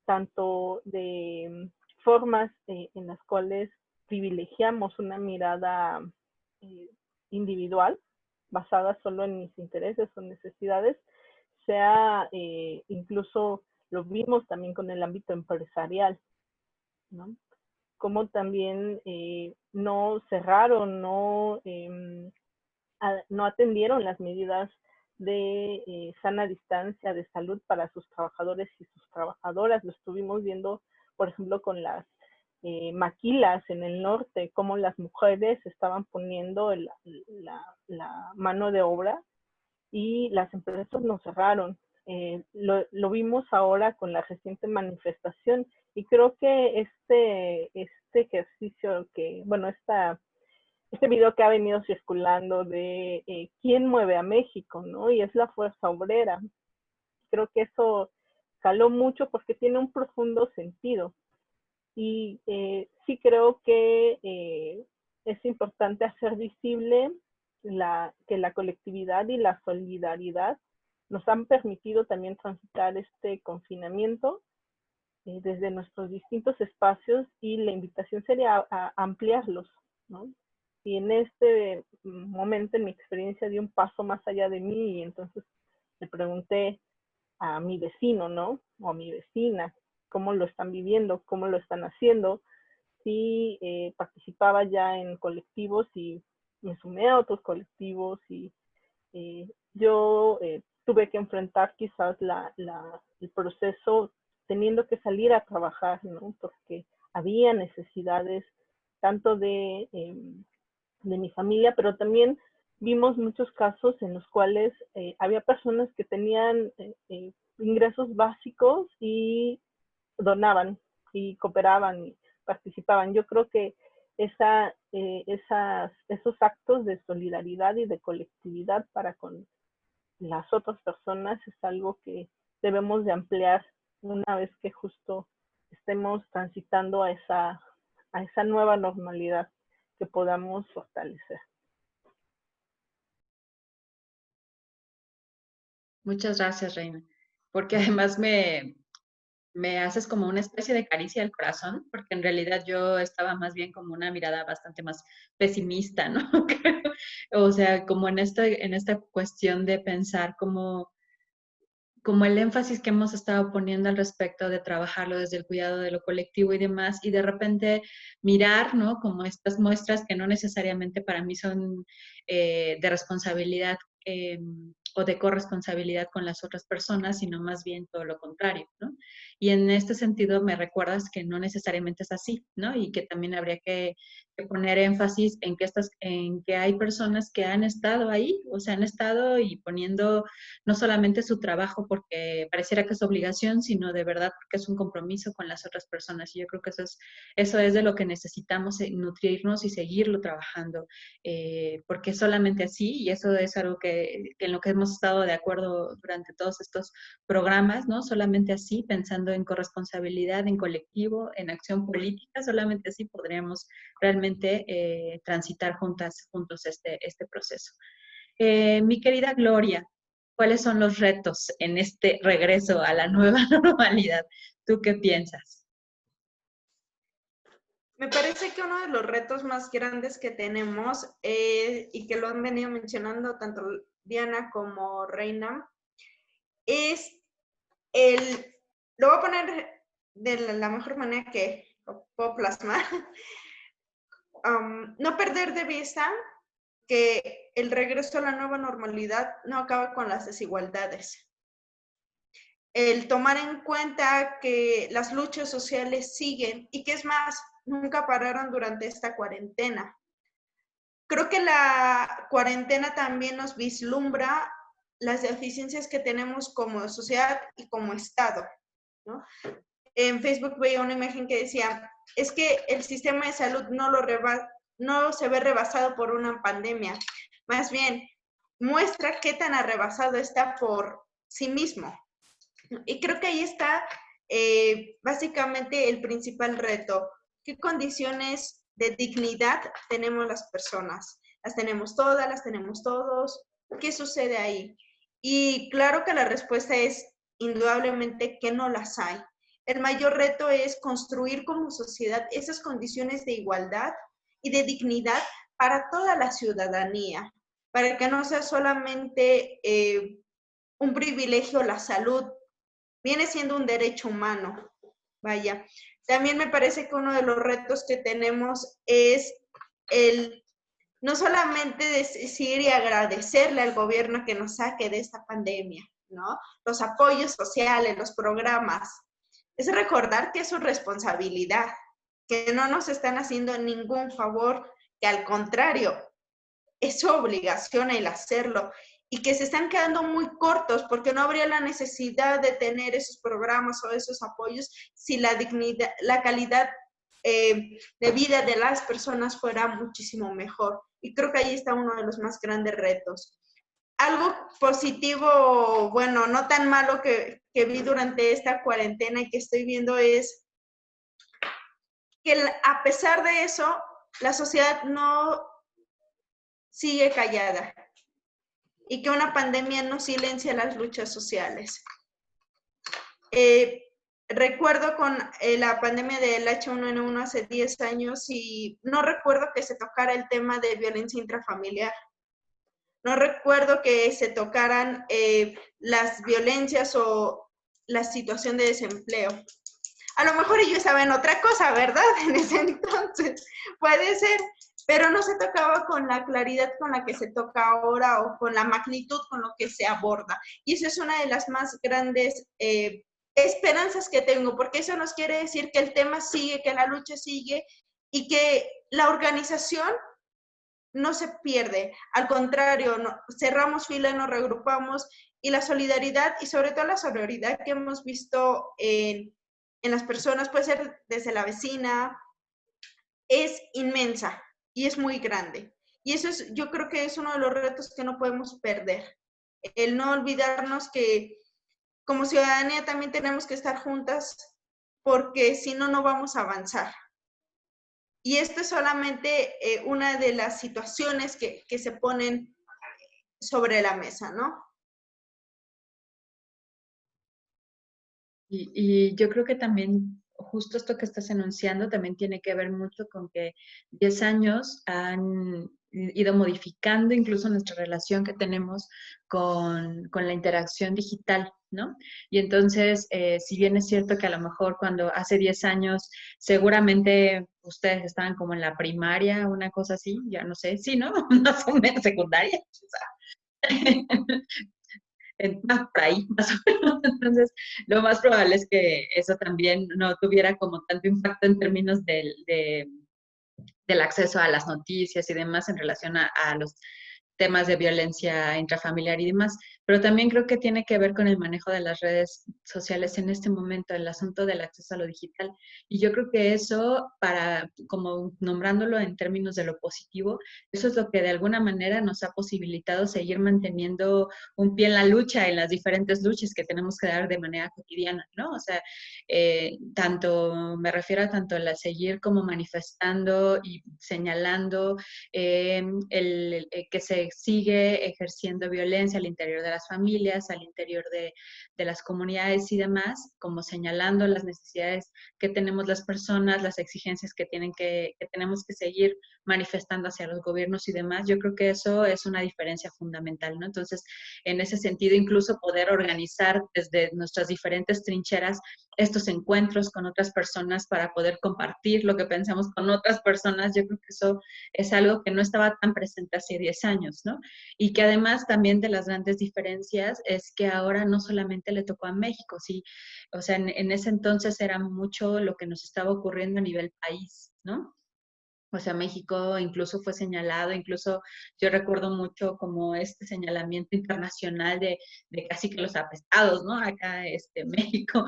tanto de formas en las cuales privilegiamos una mirada individual, basada solo en mis intereses o necesidades, sea incluso lo vimos también con el ámbito empresarial, ¿no? Como también no cerraron, no atendieron las medidas de sana distancia, de salud para sus trabajadores y sus trabajadoras. Lo estuvimos viendo, por ejemplo, con las maquilas en el norte, cómo las mujeres estaban poniendo la mano de obra y las empresas no cerraron. Lo vimos ahora con la reciente manifestación y creo que este ejercicio este video que ha venido circulando de quién mueve a México, ¿no? Y es la fuerza obrera. Creo que eso caló mucho porque tiene un profundo sentido. Y sí creo que es importante hacer visible que la colectividad y la solidaridad nos han permitido también transitar este confinamiento desde nuestros distintos espacios, y la invitación sería a ampliarlos, ¿no? Y en este momento, en mi experiencia, di un paso más allá de mí y entonces le pregunté a mi vecino, ¿no? O a mi vecina, cómo lo están viviendo, cómo lo están haciendo, si participaba ya en colectivos y me sumé a otros colectivos y yo tuve que enfrentar quizás el proceso teniendo que salir a trabajar, ¿no? Porque había necesidades tanto de mi familia, pero también vimos muchos casos en los cuales había personas que tenían ingresos básicos y donaban y cooperaban y participaban. Yo creo que esos actos de solidaridad y de colectividad para con las otras personas es algo que debemos de ampliar una vez que justo estemos transitando a esa nueva normalidad que podamos fortalecer. Muchas gracias, Reina, porque además me haces como una especie de caricia al corazón, porque en realidad yo estaba más bien como una mirada bastante más pesimista, ¿no? O sea, como en esta cuestión de pensar como el énfasis que hemos estado poniendo al respecto de trabajarlo desde el cuidado de lo colectivo y demás, y de repente mirar, ¿no? Como estas muestras que no necesariamente para mí son de responsabilidad o de corresponsabilidad con las otras personas, sino más bien todo lo contrario, ¿no? Y en este sentido me recuerdas que no necesariamente es así, ¿no? Y que también habría que poner énfasis en que hay personas que han estado ahí, o sea, han estado y poniendo no solamente su trabajo porque pareciera que es obligación, sino de verdad porque es un compromiso con las otras personas. Y yo creo que eso es de lo que necesitamos nutrirnos y seguirlo trabajando, porque solamente así, y eso es algo que en lo que hemos estado de acuerdo durante todos estos programas, ¿no? Solamente así, pensando en corresponsabilidad, en colectivo, en acción política, solamente así podríamos realmente transitar juntos este proceso. Mi querida Gloria, ¿cuáles son los retos en este regreso a la nueva normalidad? ¿Tú qué piensas? Me parece que uno de los retos más grandes que tenemos, y que lo han venido mencionando tanto Diana como Reina, es lo voy a poner de la mejor manera que lo puedo plasmar, no perder de vista que el regreso a la nueva normalidad no acaba con las desigualdades. El tomar en cuenta que las luchas sociales siguen y que es más, nunca pararon durante esta cuarentena. Creo que la cuarentena también nos vislumbra las deficiencias que tenemos como sociedad y como Estado, ¿no? En Facebook veía una imagen que decía, es que el sistema de salud no se ve rebasado por una pandemia, más bien muestra qué tan arrebasado está por sí mismo. Y creo que ahí está básicamente el principal reto. ¿Qué condiciones de dignidad tenemos las personas? ¿Las tenemos todas? ¿Las tenemos todos? ¿Qué sucede ahí? Y claro que la respuesta es indudablemente que no las hay. El mayor reto es construir como sociedad esas condiciones de igualdad y de dignidad para toda la ciudadanía, para que no sea solamente un privilegio la salud, viene siendo un derecho humano. Vaya, también me parece que uno de los retos que tenemos es el no solamente decir y agradecerle al gobierno que nos saque de esta pandemia, ¿no? Los apoyos sociales, los programas, es recordar que es su responsabilidad, que no nos están haciendo ningún favor, que al contrario, es su obligación el hacerlo y que se están quedando muy cortos porque no habría la necesidad de tener esos programas o esos apoyos si la dignidad, la calidad de vida de las personas fuera muchísimo mejor. Y creo que ahí está uno de los más grandes retos. Algo positivo, bueno, no tan malo que vi durante esta cuarentena y que estoy viendo es que a pesar de eso, la sociedad no sigue callada y que una pandemia no silencia las luchas sociales. Recuerdo con la pandemia del H1N1 hace 10 años y no recuerdo que se tocara el tema de violencia intrafamiliar. No recuerdo que se tocaran las violencias o la situación de desempleo. A lo mejor yo estaba en otra cosa, ¿verdad? En ese entonces, puede ser, pero no se tocaba con la claridad con la que se toca ahora o con la magnitud con lo que se aborda. Y eso es una de las más grandes esperanzas que tengo, porque eso nos quiere decir que el tema sigue, que la lucha sigue y que la organización no se pierde. Al contrario, cerramos fila, nos regrupamos y la solidaridad y sobre todo la sororidad que hemos visto en las personas, puede ser desde la vecina, es inmensa y es muy grande. Y eso es, yo creo que es uno de los retos que no podemos perder. El no olvidarnos que como ciudadanía también tenemos que estar juntas porque si no, no vamos a avanzar. Y esto es solamente una de las situaciones que se ponen sobre la mesa, ¿no? Y yo creo que también justo esto que estás enunciando también tiene que ver mucho con que 10 años han ido modificando incluso nuestra relación que tenemos con la interacción digital, ¿no? Y entonces, si bien es cierto que a lo mejor cuando hace 10 años seguramente ustedes estaban como en la primaria, una cosa así, ya no sé, sí, ¿no? Más o menos secundaria. más por ahí, más o menos. Entonces, lo más probable es que eso también no tuviera como tanto impacto en términos del acceso a las noticias y demás en relación a los temas de violencia intrafamiliar y demás, pero también creo que tiene que ver con el manejo de las redes sociales en este momento, el asunto del acceso a lo digital. Y yo creo que eso, como nombrándolo en términos de lo positivo, eso es lo que de alguna manera nos ha posibilitado seguir manteniendo un pie en la lucha, en las diferentes luchas que tenemos que dar de manera cotidiana, ¿no? O sea, me refiero a tanto a seguir como manifestando y señalando que se sigue ejerciendo violencia al interior de las familias, al interior de las comunidades y demás, como señalando las necesidades que tenemos las personas, las exigencias que tenemos que seguir manifestando hacia los gobiernos y demás. Yo creo que eso es una diferencia fundamental, ¿no? Entonces, en ese sentido, incluso poder organizar desde nuestras diferentes trincheras estos encuentros con otras personas para poder compartir lo que pensamos con otras personas, yo creo que eso es algo que no estaba tan presente hace 10 años, ¿no? Y que además también de las grandes diferencias es que ahora no solamente le tocó a México, sí, o sea, en ese entonces era mucho lo que nos estaba ocurriendo a nivel país, ¿no? O sea, México incluso fue señalado, incluso yo recuerdo mucho como este señalamiento internacional de casi que los apestados, ¿no? Acá, México.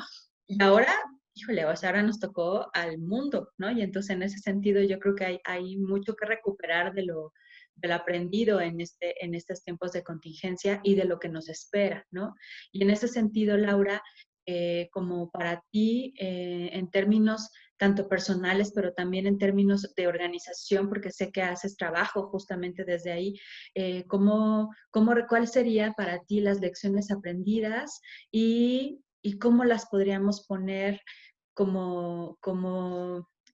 Y ahora, híjole, o sea, ahora nos tocó al mundo, ¿no? Y entonces en ese sentido yo creo que hay mucho que recuperar de lo aprendido en estos tiempos de contingencia y de lo que nos espera, ¿no? Y en ese sentido, Laura, como para ti, en términos tanto personales, pero también en términos de organización, porque sé que haces trabajo justamente desde ahí. ¿Cuál sería para ti las lecciones aprendidas y cómo las podríamos poner como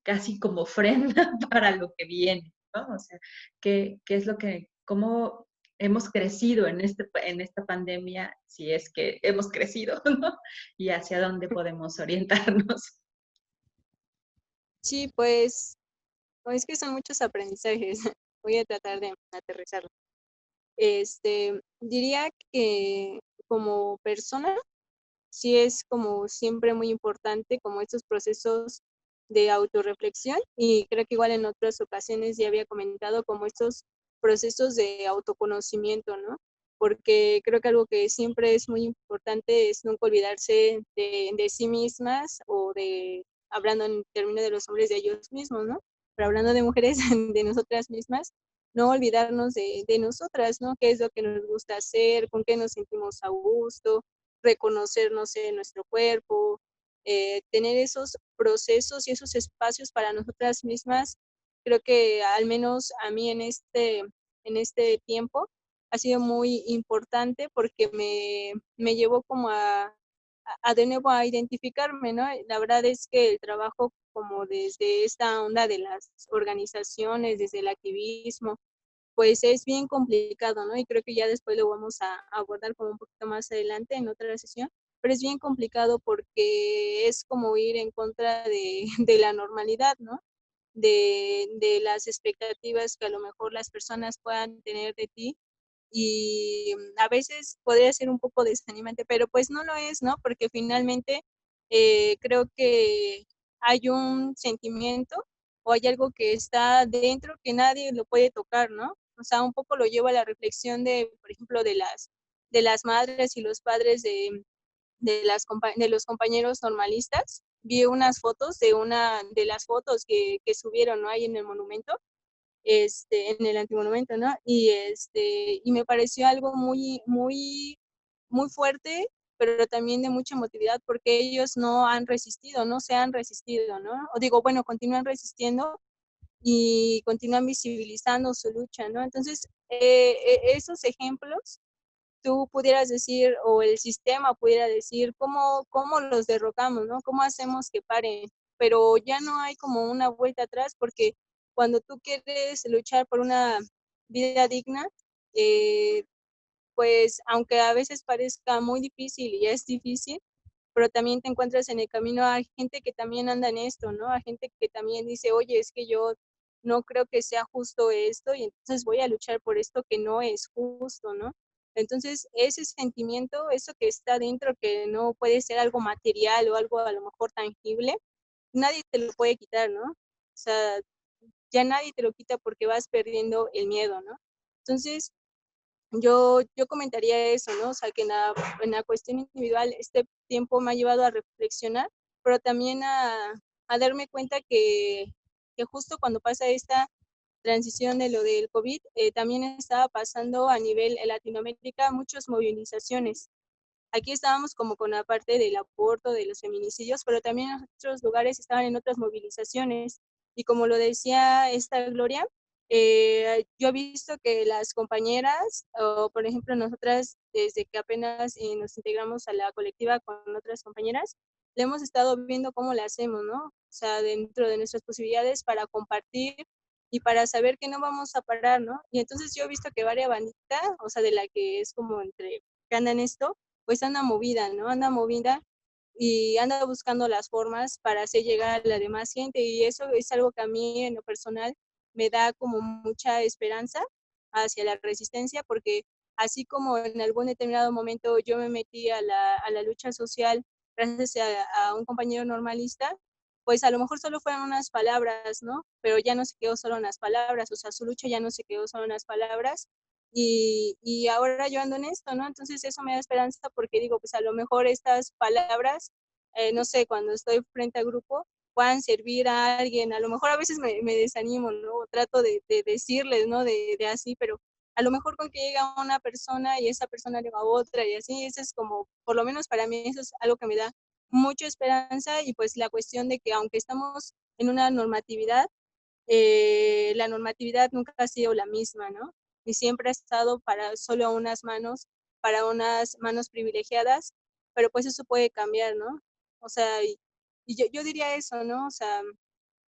casi como ofrenda para lo que viene, ¿no? O sea, ¿qué es cómo hemos crecido en esta pandemia, si es que hemos crecido, ¿no? Y hacia dónde podemos orientarnos? Sí, pues es que son muchos aprendizajes. Voy a tratar de aterrizarlo. Diría que como persona, sí es como siempre muy importante como estos procesos de autorreflexión y creo que igual en otras ocasiones ya había comentado como estos procesos de autoconocimiento, ¿no? Porque creo que algo que siempre es muy importante es nunca olvidarse de sí mismas o hablando en términos de los hombres, de ellos mismos, ¿no? Pero hablando de mujeres, de nosotras mismas, no olvidarnos de nosotras, ¿no? ¿Qué es lo que nos gusta hacer? ¿Con qué nos sentimos a gusto? Reconocernos en nuestro cuerpo, tener esos procesos y esos espacios para nosotras mismas, creo que al menos a mí en este tiempo ha sido muy importante porque me llevó como a de nuevo a identificarme, ¿no? La verdad es que el trabajo como desde esta onda de las organizaciones, desde el activismo, pues es bien complicado, ¿no? Y creo que ya después lo vamos a abordar como un poquito más adelante en otra sesión, pero es bien complicado porque es como ir en contra de la normalidad, ¿no? De las expectativas que a lo mejor las personas puedan tener de ti y a veces podría ser un poco desanimante, pero pues no lo es, ¿no? Porque finalmente creo que hay un sentimiento o hay algo que está dentro que nadie lo puede tocar, ¿no? O sea, un poco lo llevo a la reflexión de, por ejemplo, de las madres y los padres de los compañeros normalistas. Vi unas fotos de una de las fotos que subieron, ¿no? Ahí en el monumento, en el antimonumento, ¿no? Y me pareció algo muy, muy, muy fuerte, pero también de mucha emotividad, porque ellos no han resistido, no se han resistido, ¿no? O digo, bueno, continúan resistiendo y continúan visibilizando su lucha, ¿no? Entonces, esos ejemplos, tú pudieras decir, o el sistema pudiera decir, cómo los derrocamos, ¿no? ¿Cómo hacemos que paren? Pero ya no hay como una vuelta atrás, porque cuando tú quieres luchar por una vida digna, eh, pues aunque a veces parezca muy difícil y es difícil, pero también te encuentras en el camino a gente que también anda en esto, ¿no? A gente que también dice, oye, es que yo no creo que sea justo esto y entonces voy a luchar por esto que no es justo, ¿no? Entonces, ese sentimiento, eso que está dentro, que no puede ser algo material o algo a lo mejor tangible, nadie te lo puede quitar, ¿no? O sea, ya nadie te lo quita porque vas perdiendo el miedo, ¿no? Entonces, yo comentaría eso, ¿no? O sea, que en la cuestión individual este tiempo me ha llevado a reflexionar, pero también a darme cuenta que justo cuando pasa esta transición de lo del COVID, también estaba pasando a nivel Latinoamérica muchas movilizaciones. Aquí estábamos como con la parte del aborto, de los feminicidios, pero también en otros lugares estaban en otras movilizaciones. Y como lo decía esta Gloria, yo he visto que las compañeras, o por ejemplo nosotras, desde que apenas nos integramos a la colectiva con otras compañeras, le hemos estado viendo cómo la hacemos, ¿no? O sea, dentro de nuestras posibilidades para compartir y para saber que no vamos a parar, ¿no? Y entonces yo he visto que varias banditas, o sea, de la que es como entre que anda en esto, pues anda movida, ¿no? Anda movida y anda buscando las formas para hacer llegar a la demás gente, y eso es algo que a mí en lo personal me da como mucha esperanza hacia la resistencia, porque así como en algún determinado momento yo me metí a la lucha social gracias a un compañero normalista, pues a lo mejor solo fueron unas palabras, ¿no? Pero ya no se quedó solo en las palabras, o sea, su lucha ya no se quedó solo en las palabras, y ahora yo ando en esto, ¿no? Entonces eso me da esperanza porque digo, pues a lo mejor estas palabras, no sé, cuando estoy frente al grupo, puedan servir a alguien. A lo mejor a veces me desanimo, ¿no? O trato de decirles, ¿no? De así, pero a lo mejor con que llega una persona y esa persona le va a otra y así, eso es como, por lo menos para mí, eso es algo que me da mucha esperanza. Y pues la cuestión de que aunque estamos en una normatividad, la normatividad nunca ha sido la misma, ¿no? Y siempre ha estado para solo unas manos, para unas manos privilegiadas, pero pues eso puede cambiar, ¿no? O sea, y yo diría eso, ¿no? O sea,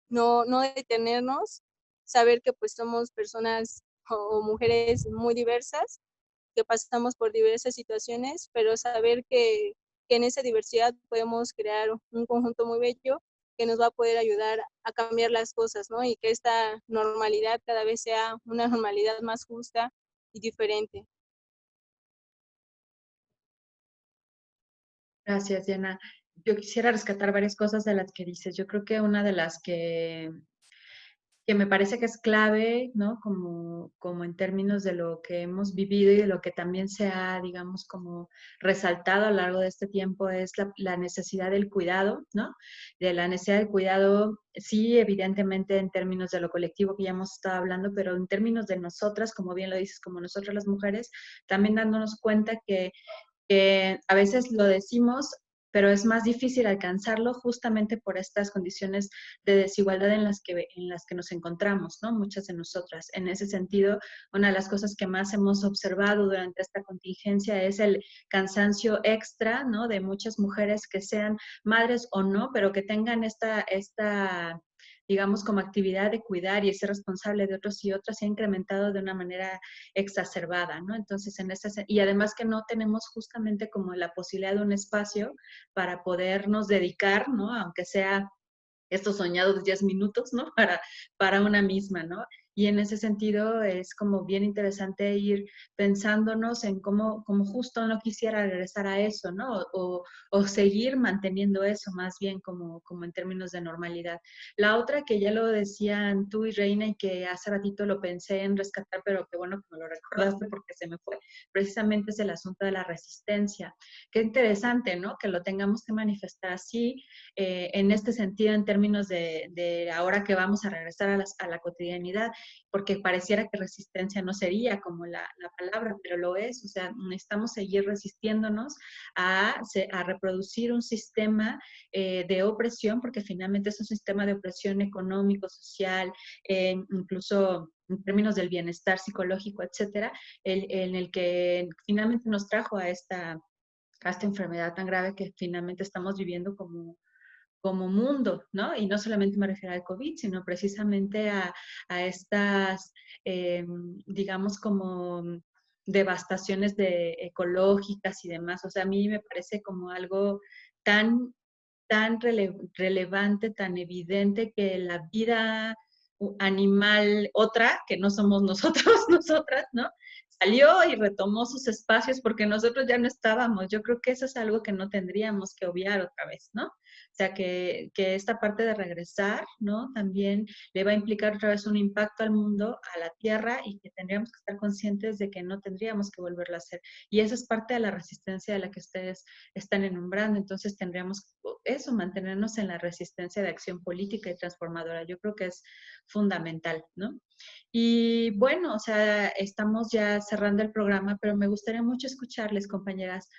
no detenernos, saber que pues somos personas o mujeres muy diversas, que pasamos por diversas situaciones, pero saber que en esa diversidad podemos crear un conjunto muy bello que nos va a poder ayudar a cambiar las cosas, ¿no? Y que esta normalidad cada vez sea una normalidad más justa y diferente. Gracias, Diana. Yo quisiera rescatar varias cosas de las que dices. Yo creo que una de las que me parece que es clave, ¿no? Como en términos de lo que hemos vivido y de lo que también se ha, digamos, como resaltado a lo largo de este tiempo es la necesidad del cuidado, ¿no? De la necesidad del cuidado, sí, evidentemente en términos de lo colectivo que ya hemos estado hablando, pero en términos de nosotras, como bien lo dices, como nosotras las mujeres, también dándonos cuenta que a veces lo decimos, pero es más difícil alcanzarlo justamente por estas condiciones de desigualdad en las que nos encontramos, ¿no? Muchas de nosotras. En ese sentido, una de las cosas que más hemos observado durante esta contingencia es el cansancio extra, ¿no? De muchas mujeres que sean madres o no, pero que tengan esta digamos, como actividad de cuidar y ser responsable de otros y otras se ha incrementado de una manera exacerbada, ¿no? Entonces, y además que no tenemos justamente como la posibilidad de un espacio para podernos dedicar, ¿no? Aunque sea estos soñados 10 minutos, ¿no? Para una misma, ¿no? Y en ese sentido es como bien interesante ir pensándonos en cómo justo no quisiera regresar a eso, ¿no? O seguir manteniendo eso más bien como en términos de normalidad. La otra que ya lo decían tú y Reina y que hace ratito lo pensé en rescatar, pero que bueno que me lo recordaste porque se me fue, precisamente es el asunto de la resistencia. Qué interesante, ¿no? Que lo tengamos que manifestar así, en este sentido, en términos de ahora que vamos a regresar a la cotidianidad, porque pareciera que resistencia no sería como la palabra, pero lo es, o sea, necesitamos seguir resistiéndonos a reproducir un sistema de opresión, porque finalmente es un sistema de opresión económico, social, incluso en términos del bienestar psicológico, etcétera, en el que finalmente nos trajo a esta enfermedad tan grave que finalmente estamos viviendo como mundo, ¿no? Y no solamente me refiero al COVID, sino precisamente a estas, digamos, como devastaciones ecológicas y demás. O sea, a mí me parece como algo tan relevante, tan evidente que la vida animal, otra, que no somos nosotros, nosotras, ¿no? salió y retomó sus espacios porque nosotros ya no estábamos. Yo creo que eso es algo que no tendríamos que obviar otra vez, ¿no? O sea, que esta parte de regresar, ¿no? También le va a implicar otra vez un impacto al mundo, a la tierra, y que tendríamos que estar conscientes de que no tendríamos que volverlo a hacer. Y eso es parte de la resistencia de la que ustedes están enumerando. Entonces tendríamos eso, mantenernos en la resistencia de acción política y transformadora. Yo creo que es fundamental, ¿no? Y bueno, o sea, estamos ya cerrando el programa, pero me gustaría mucho escucharles, compañeras,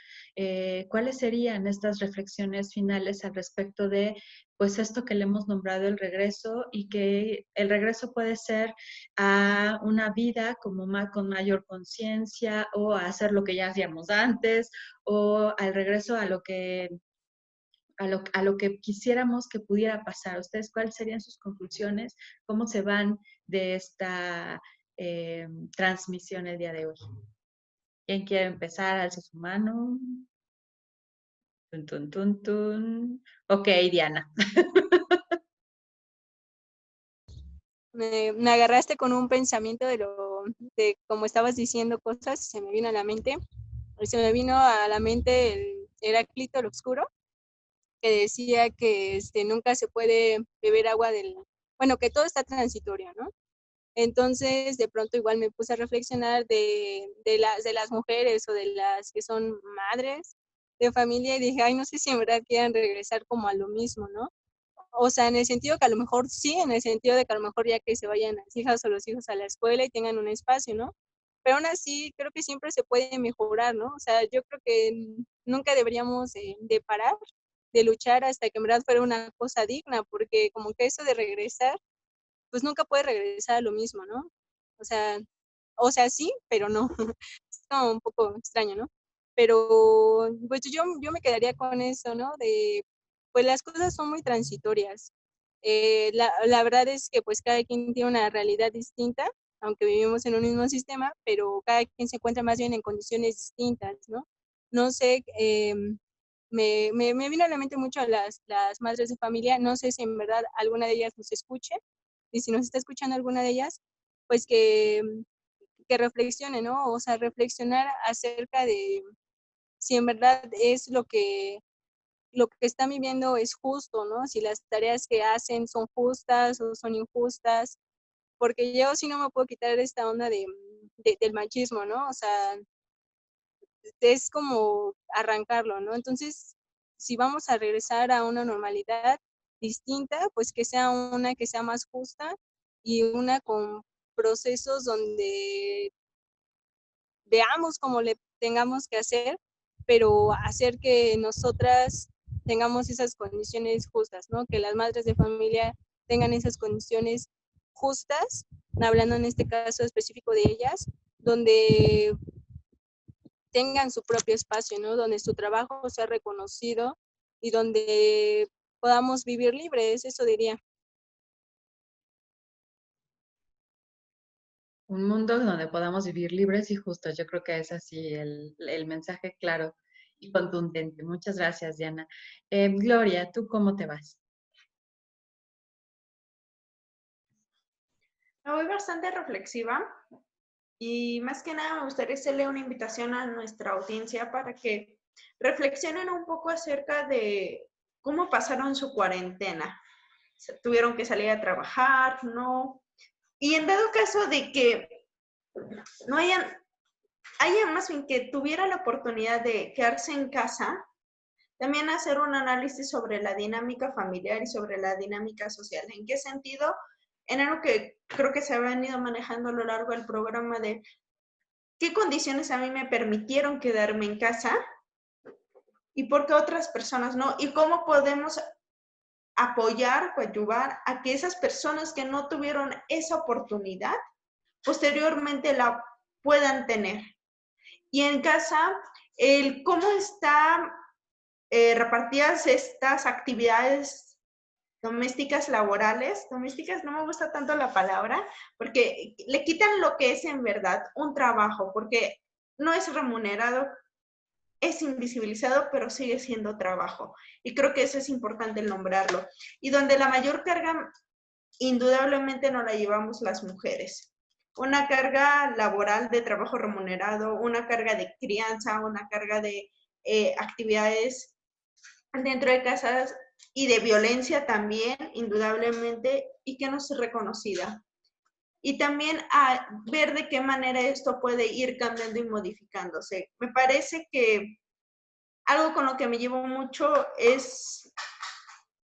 cuáles serían estas reflexiones finales al respecto de, pues, esto que le hemos nombrado el regreso, y que el regreso puede ser a una vida como más, con mayor conciencia, o a hacer lo que ya hacíamos antes, o al regreso a lo que a lo que quisiéramos que pudiera pasar. ¿Ustedes cuáles serían sus conclusiones? ¿Cómo se van de esta transmisión el día de hoy? ¿Quién quiere empezar? Alza su mano. Tun, tun, tun, tun. Ok, Diana. Me agarraste con un pensamiento de como estabas diciendo cosas, se me vino a la mente. Se me vino a la mente el Heráclito el Obscuro, que decía que nunca se puede beber agua bueno, que todo está transitorio, ¿no? Entonces, de pronto igual me puse a reflexionar de las mujeres o de las que son madres de familia, y dije, ay, no sé si en verdad quieran regresar como a lo mismo, ¿no? O sea, en el sentido que a lo mejor sí, en el sentido de que a lo mejor ya que se vayan las hijas o los hijos a la escuela y tengan un espacio, ¿no? Pero aún así, creo que siempre se puede mejorar, ¿no? O sea, yo creo que nunca deberíamos de parar de luchar hasta que en verdad fuera una cosa digna, porque como que eso de regresar, pues nunca puede regresar a lo mismo, ¿no? O sea, sí, pero no. Es como un poco extraño, ¿no? Pero pues yo me quedaría con eso, ¿no? Pues las cosas son muy transitorias. La verdad es que pues cada quien tiene una realidad distinta, aunque vivimos en un mismo sistema, pero cada quien se encuentra más bien en condiciones distintas, ¿no? No sé, me vino a la mente mucho las madres de familia, no sé si en verdad alguna de ellas nos escuche, y si nos está escuchando alguna de ellas, pues que reflexione, ¿no? O sea, reflexionar acerca de si en verdad es lo que están viviendo es justo, ¿no? Si las tareas que hacen son justas o son injustas, porque yo sí no me puedo quitar esta onda del machismo, ¿no? O sea, es como arrancarlo, ¿no? Entonces, si vamos a regresar a una normalidad distinta, pues que sea una que sea más justa y una con procesos donde veamos cómo le tengamos que hacer, pero hacer que nosotras tengamos esas condiciones justas, ¿no? Que las madres de familia tengan esas condiciones justas, hablando en este caso específico de ellas, donde tengan su propio espacio, ¿no? Donde su trabajo sea reconocido y donde podamos vivir libres, eso diría. Un mundo donde podamos vivir libres y justos. Yo creo que es así el mensaje claro y contundente. Muchas gracias, Diana. Gloria, ¿tú cómo te vas? Me voy bastante reflexiva y más que nada me gustaría hacerle una invitación a nuestra audiencia para que reflexionen un poco acerca de cómo pasaron su cuarentena. ¿Tuvieron que salir a trabajar? ¿No? Y en dado caso de que no hayan más bien que tuviera la oportunidad de quedarse en casa, también hacer un análisis sobre la dinámica familiar y sobre la dinámica social. ¿En qué sentido? En algo que creo que se ha venido manejando a lo largo del programa de qué condiciones a mí me permitieron quedarme en casa y por qué otras personas no, y cómo podemos apoyar o ayudar a que esas personas que no tuvieron esa oportunidad posteriormente la puedan tener. Y en casa, el cómo están repartidas estas actividades domésticas laborales. Domésticas no me gusta tanto la palabra, porque le quitan lo que es en verdad un trabajo, porque no es remunerado, es invisibilizado, pero sigue siendo trabajo. Y creo que eso es importante nombrarlo. Y donde la mayor carga indudablemente no la llevamos las mujeres. una carga laboral de trabajo remunerado, una carga de crianza, una carga de actividades dentro de casas y de violencia también, indudablemente, y que no es reconocida. Y también a ver de qué manera esto puede ir cambiando y modificándose. Me parece que algo con lo que me llevo mucho es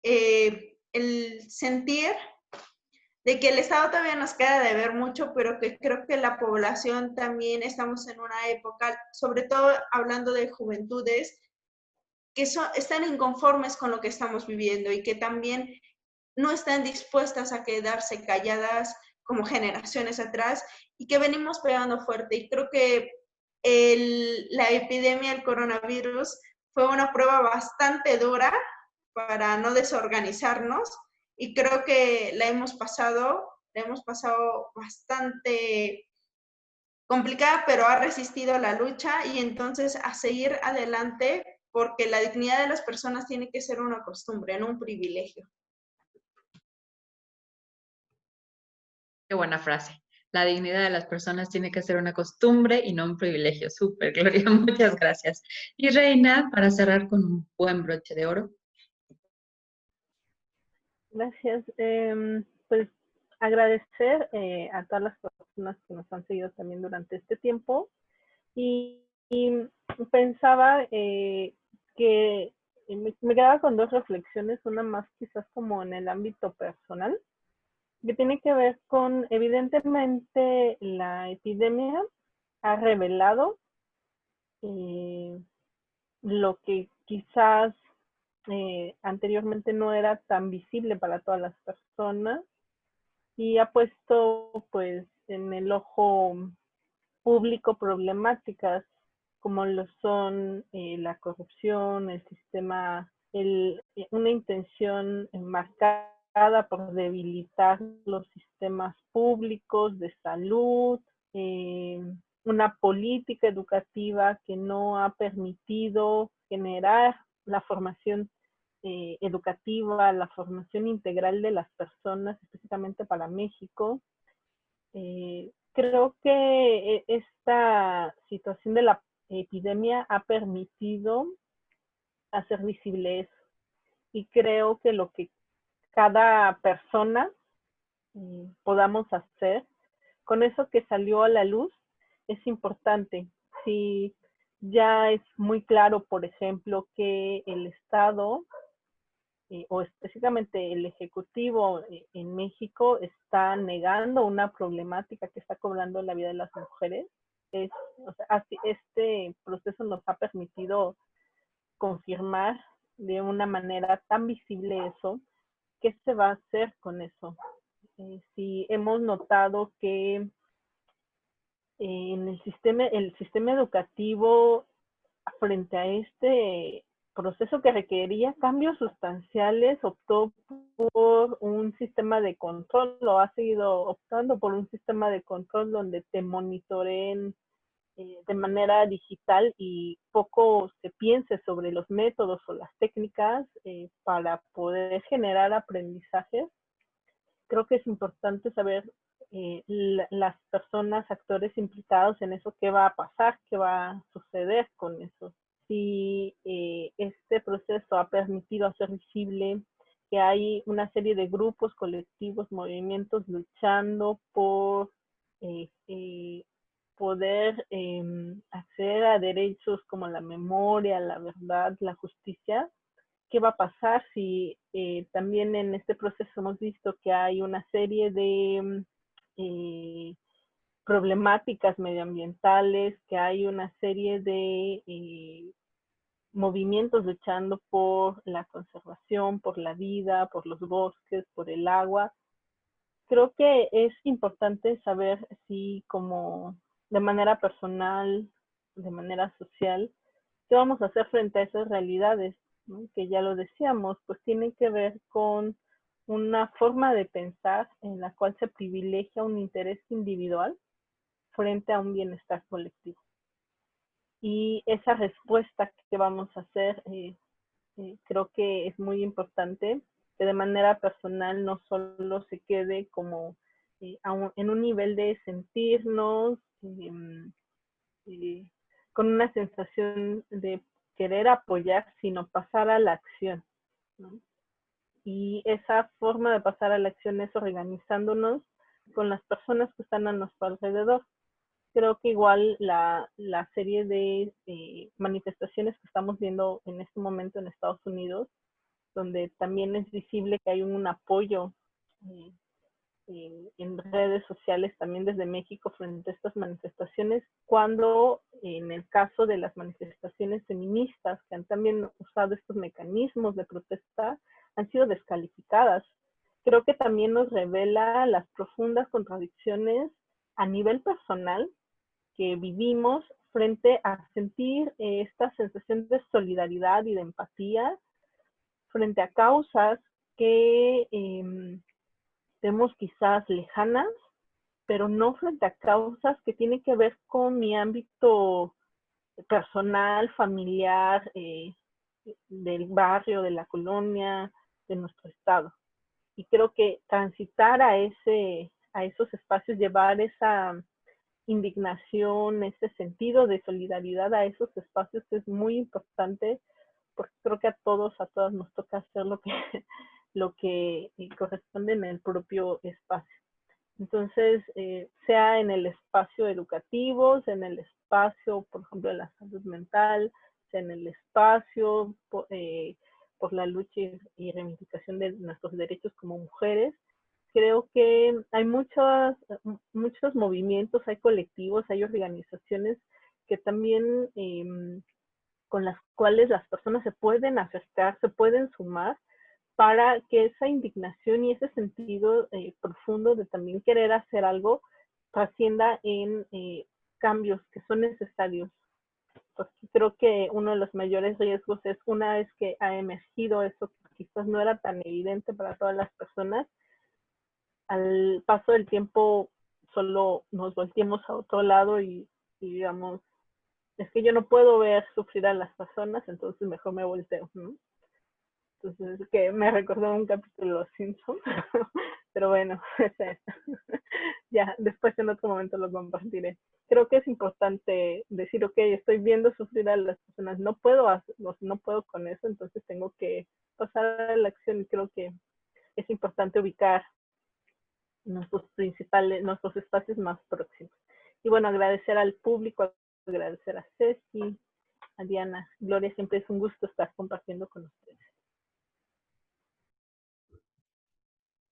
el sentir de que el Estado todavía nos queda de ver mucho, pero que creo que la población también estamos en una época, sobre todo hablando de juventudes, que están inconformes con lo que estamos viviendo y que también no están dispuestas a quedarse calladas como generaciones atrás y que venimos pegando fuerte. Y creo que la epidemia del coronavirus fue una prueba bastante dura para no desorganizarnos y creo que la hemos pasado bastante complicada, pero ha resistido la lucha y entonces a seguir adelante porque la dignidad de las personas tiene que ser una costumbre, no un privilegio. Qué buena frase. La dignidad de las personas tiene que ser una costumbre y no un privilegio. Súper, Gloria, muchas gracias. Y Reina, para cerrar con un buen broche de oro. Gracias. Pues agradecer a todas las personas que nos han seguido también durante este tiempo y pensaba que me quedaba con dos reflexiones, una más quizás como en el ámbito personal, que tiene que ver con, evidentemente, la epidemia ha revelado lo que quizás anteriormente no era tan visible para todas las personas y ha puesto pues en el ojo público problemáticas como lo son la corrupción, el sistema, una intención marcada por debilitar los sistemas públicos de salud, una política educativa que no ha permitido generar la formación educativa, la formación integral de las personas, específicamente para México. Creo que esta situación de la epidemia ha permitido hacer visible eso. Y creo que lo que cada persona podamos hacer con eso que salió a la luz es importante. Si ya es muy claro, por ejemplo, que el Estado o específicamente el Ejecutivo en México está negando una problemática que está cobrando la vida de las mujeres. O sea, este proceso nos ha permitido confirmar de una manera tan visible eso. ¿Qué se va a hacer con eso? Si hemos notado que en el sistema educativo frente a este proceso que requería cambios sustanciales, optó por un sistema de control, o ha seguido optando por un sistema de control donde te monitoreen de manera digital y poco se piense sobre los métodos o las técnicas para poder generar aprendizajes. Creo que es importante saber las personas, actores implicados en eso, qué va a pasar, qué va a suceder con eso. Si este proceso ha permitido hacer visible que hay una serie de grupos, colectivos, movimientos luchando por poder acceder a derechos como la memoria, la verdad, la justicia. ¿Qué va a pasar si también en este proceso hemos visto que hay una serie de problemáticas medioambientales, que hay una serie de movimientos luchando por la conservación, por la vida, por los bosques, por el agua? Creo que es importante saber si como de manera personal, de manera social, qué vamos a hacer frente a esas realidades, ¿no? Que ya lo decíamos, pues tienen que ver con una forma de pensar en la cual se privilegia un interés individual frente a un bienestar colectivo. Y esa respuesta que vamos a hacer, creo que es muy importante que de manera personal no solo se quede como en un nivel de sentirnos con una sensación de querer apoyar, sino pasar a la acción, ¿no? Y esa forma de pasar a la acción es organizándonos con las personas que están a nuestro alrededor. Creo que igual la serie de manifestaciones que estamos viendo en este momento en Estados Unidos, donde también es visible que hay un apoyo en redes sociales también desde México frente a estas manifestaciones, cuando en el caso de las manifestaciones feministas que han también usado estos mecanismos de protesta, han sido descalificadas. Creo que también nos revela las profundas contradicciones a nivel personal que vivimos frente a sentir esta sensación de solidaridad y de empatía frente a causas que vemos quizás lejanas, pero no frente a causas que tienen que ver con mi ámbito personal, familiar, del barrio, de la colonia, de nuestro estado. Y creo que transitar a esos espacios, llevar esa indignación, ese sentido de solidaridad a esos espacios es muy importante, porque creo que a todas nos toca hacer lo que corresponde en el propio espacio. Entonces, sea en el espacio educativo, sea en el espacio, por ejemplo, de la salud mental, sea en el espacio por la lucha y reivindicación de nuestros derechos como mujeres, creo que hay muchos movimientos, hay colectivos, hay organizaciones que también con las cuales las personas se pueden acercar, se pueden sumar para que esa indignación y ese sentido profundo de también querer hacer algo trascienda en cambios que son necesarios. Porque creo que uno de los mayores riesgos es, una vez que ha emergido eso que quizás no era tan evidente para todas las personas, al paso del tiempo solo nos volteamos a otro lado y digamos, es que yo no puedo ver sufrir a las personas, entonces mejor me volteo, ¿no? Entonces, que me recordó un capítulo de Los Simpsons, pero bueno, ya, después en otro momento lo compartiré. Creo que es importante decir, ok, estoy viendo sufrir a las personas, no puedo con eso, entonces tengo que pasar a la acción, y creo que es importante ubicar nuestros espacios más próximos. Y bueno, agradecer al público, agradecer a Ceci, a Diana, Gloria, siempre es un gusto estar compartiendo con ustedes.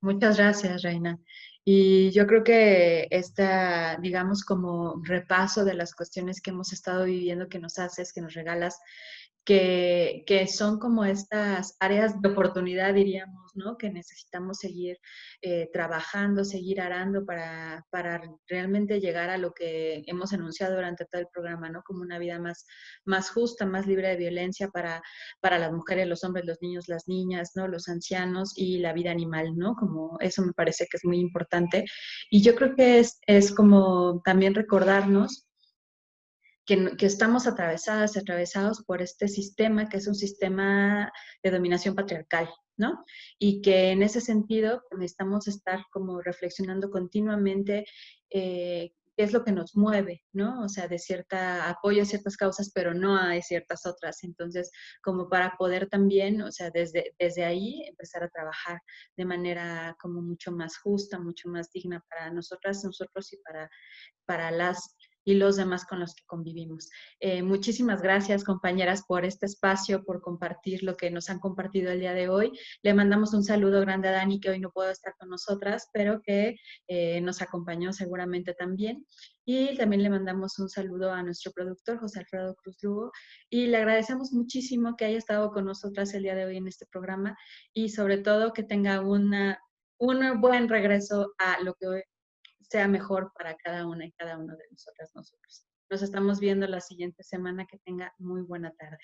Muchas gracias, Reina. Y yo creo que esta, digamos, como repaso de las cuestiones que hemos estado viviendo, que nos haces, que nos regalas, que son como estas áreas de oportunidad, diríamos, ¿no? Que necesitamos seguir trabajando, seguir arando para realmente llegar a lo que hemos enunciado durante todo el programa, ¿no? Como una vida más justa, más libre de violencia para las mujeres, los hombres, los niños, las niñas, ¿no? Los ancianos y la vida animal, ¿no? Como eso me parece que es muy importante. Y yo creo que es como también recordarnos que estamos atravesados por este sistema, que es un sistema de dominación patriarcal, ¿no? Y que en ese sentido necesitamos estar como reflexionando continuamente qué es lo que nos mueve, ¿no? O sea, de cierta apoyo a ciertas causas, pero no hay ciertas otras. Entonces, como para poder también, o sea, desde ahí empezar a trabajar de manera como mucho más justa, mucho más digna para nosotras, nosotros y para las y los demás con los que convivimos. Muchísimas gracias, compañeras, por este espacio, por compartir lo que nos han compartido el día de hoy. Le mandamos un saludo grande a Dani, que hoy no pudo estar con nosotras, pero que nos acompañó seguramente también. Y también le mandamos un saludo a nuestro productor, José Alfredo Cruz Lugo, y le agradecemos muchísimo que haya estado con nosotras el día de hoy en este programa y sobre todo que tenga un buen regreso a lo que hoy sea mejor para cada una y cada uno de nosotros. Nos estamos viendo la siguiente semana. Que tenga muy buena tarde.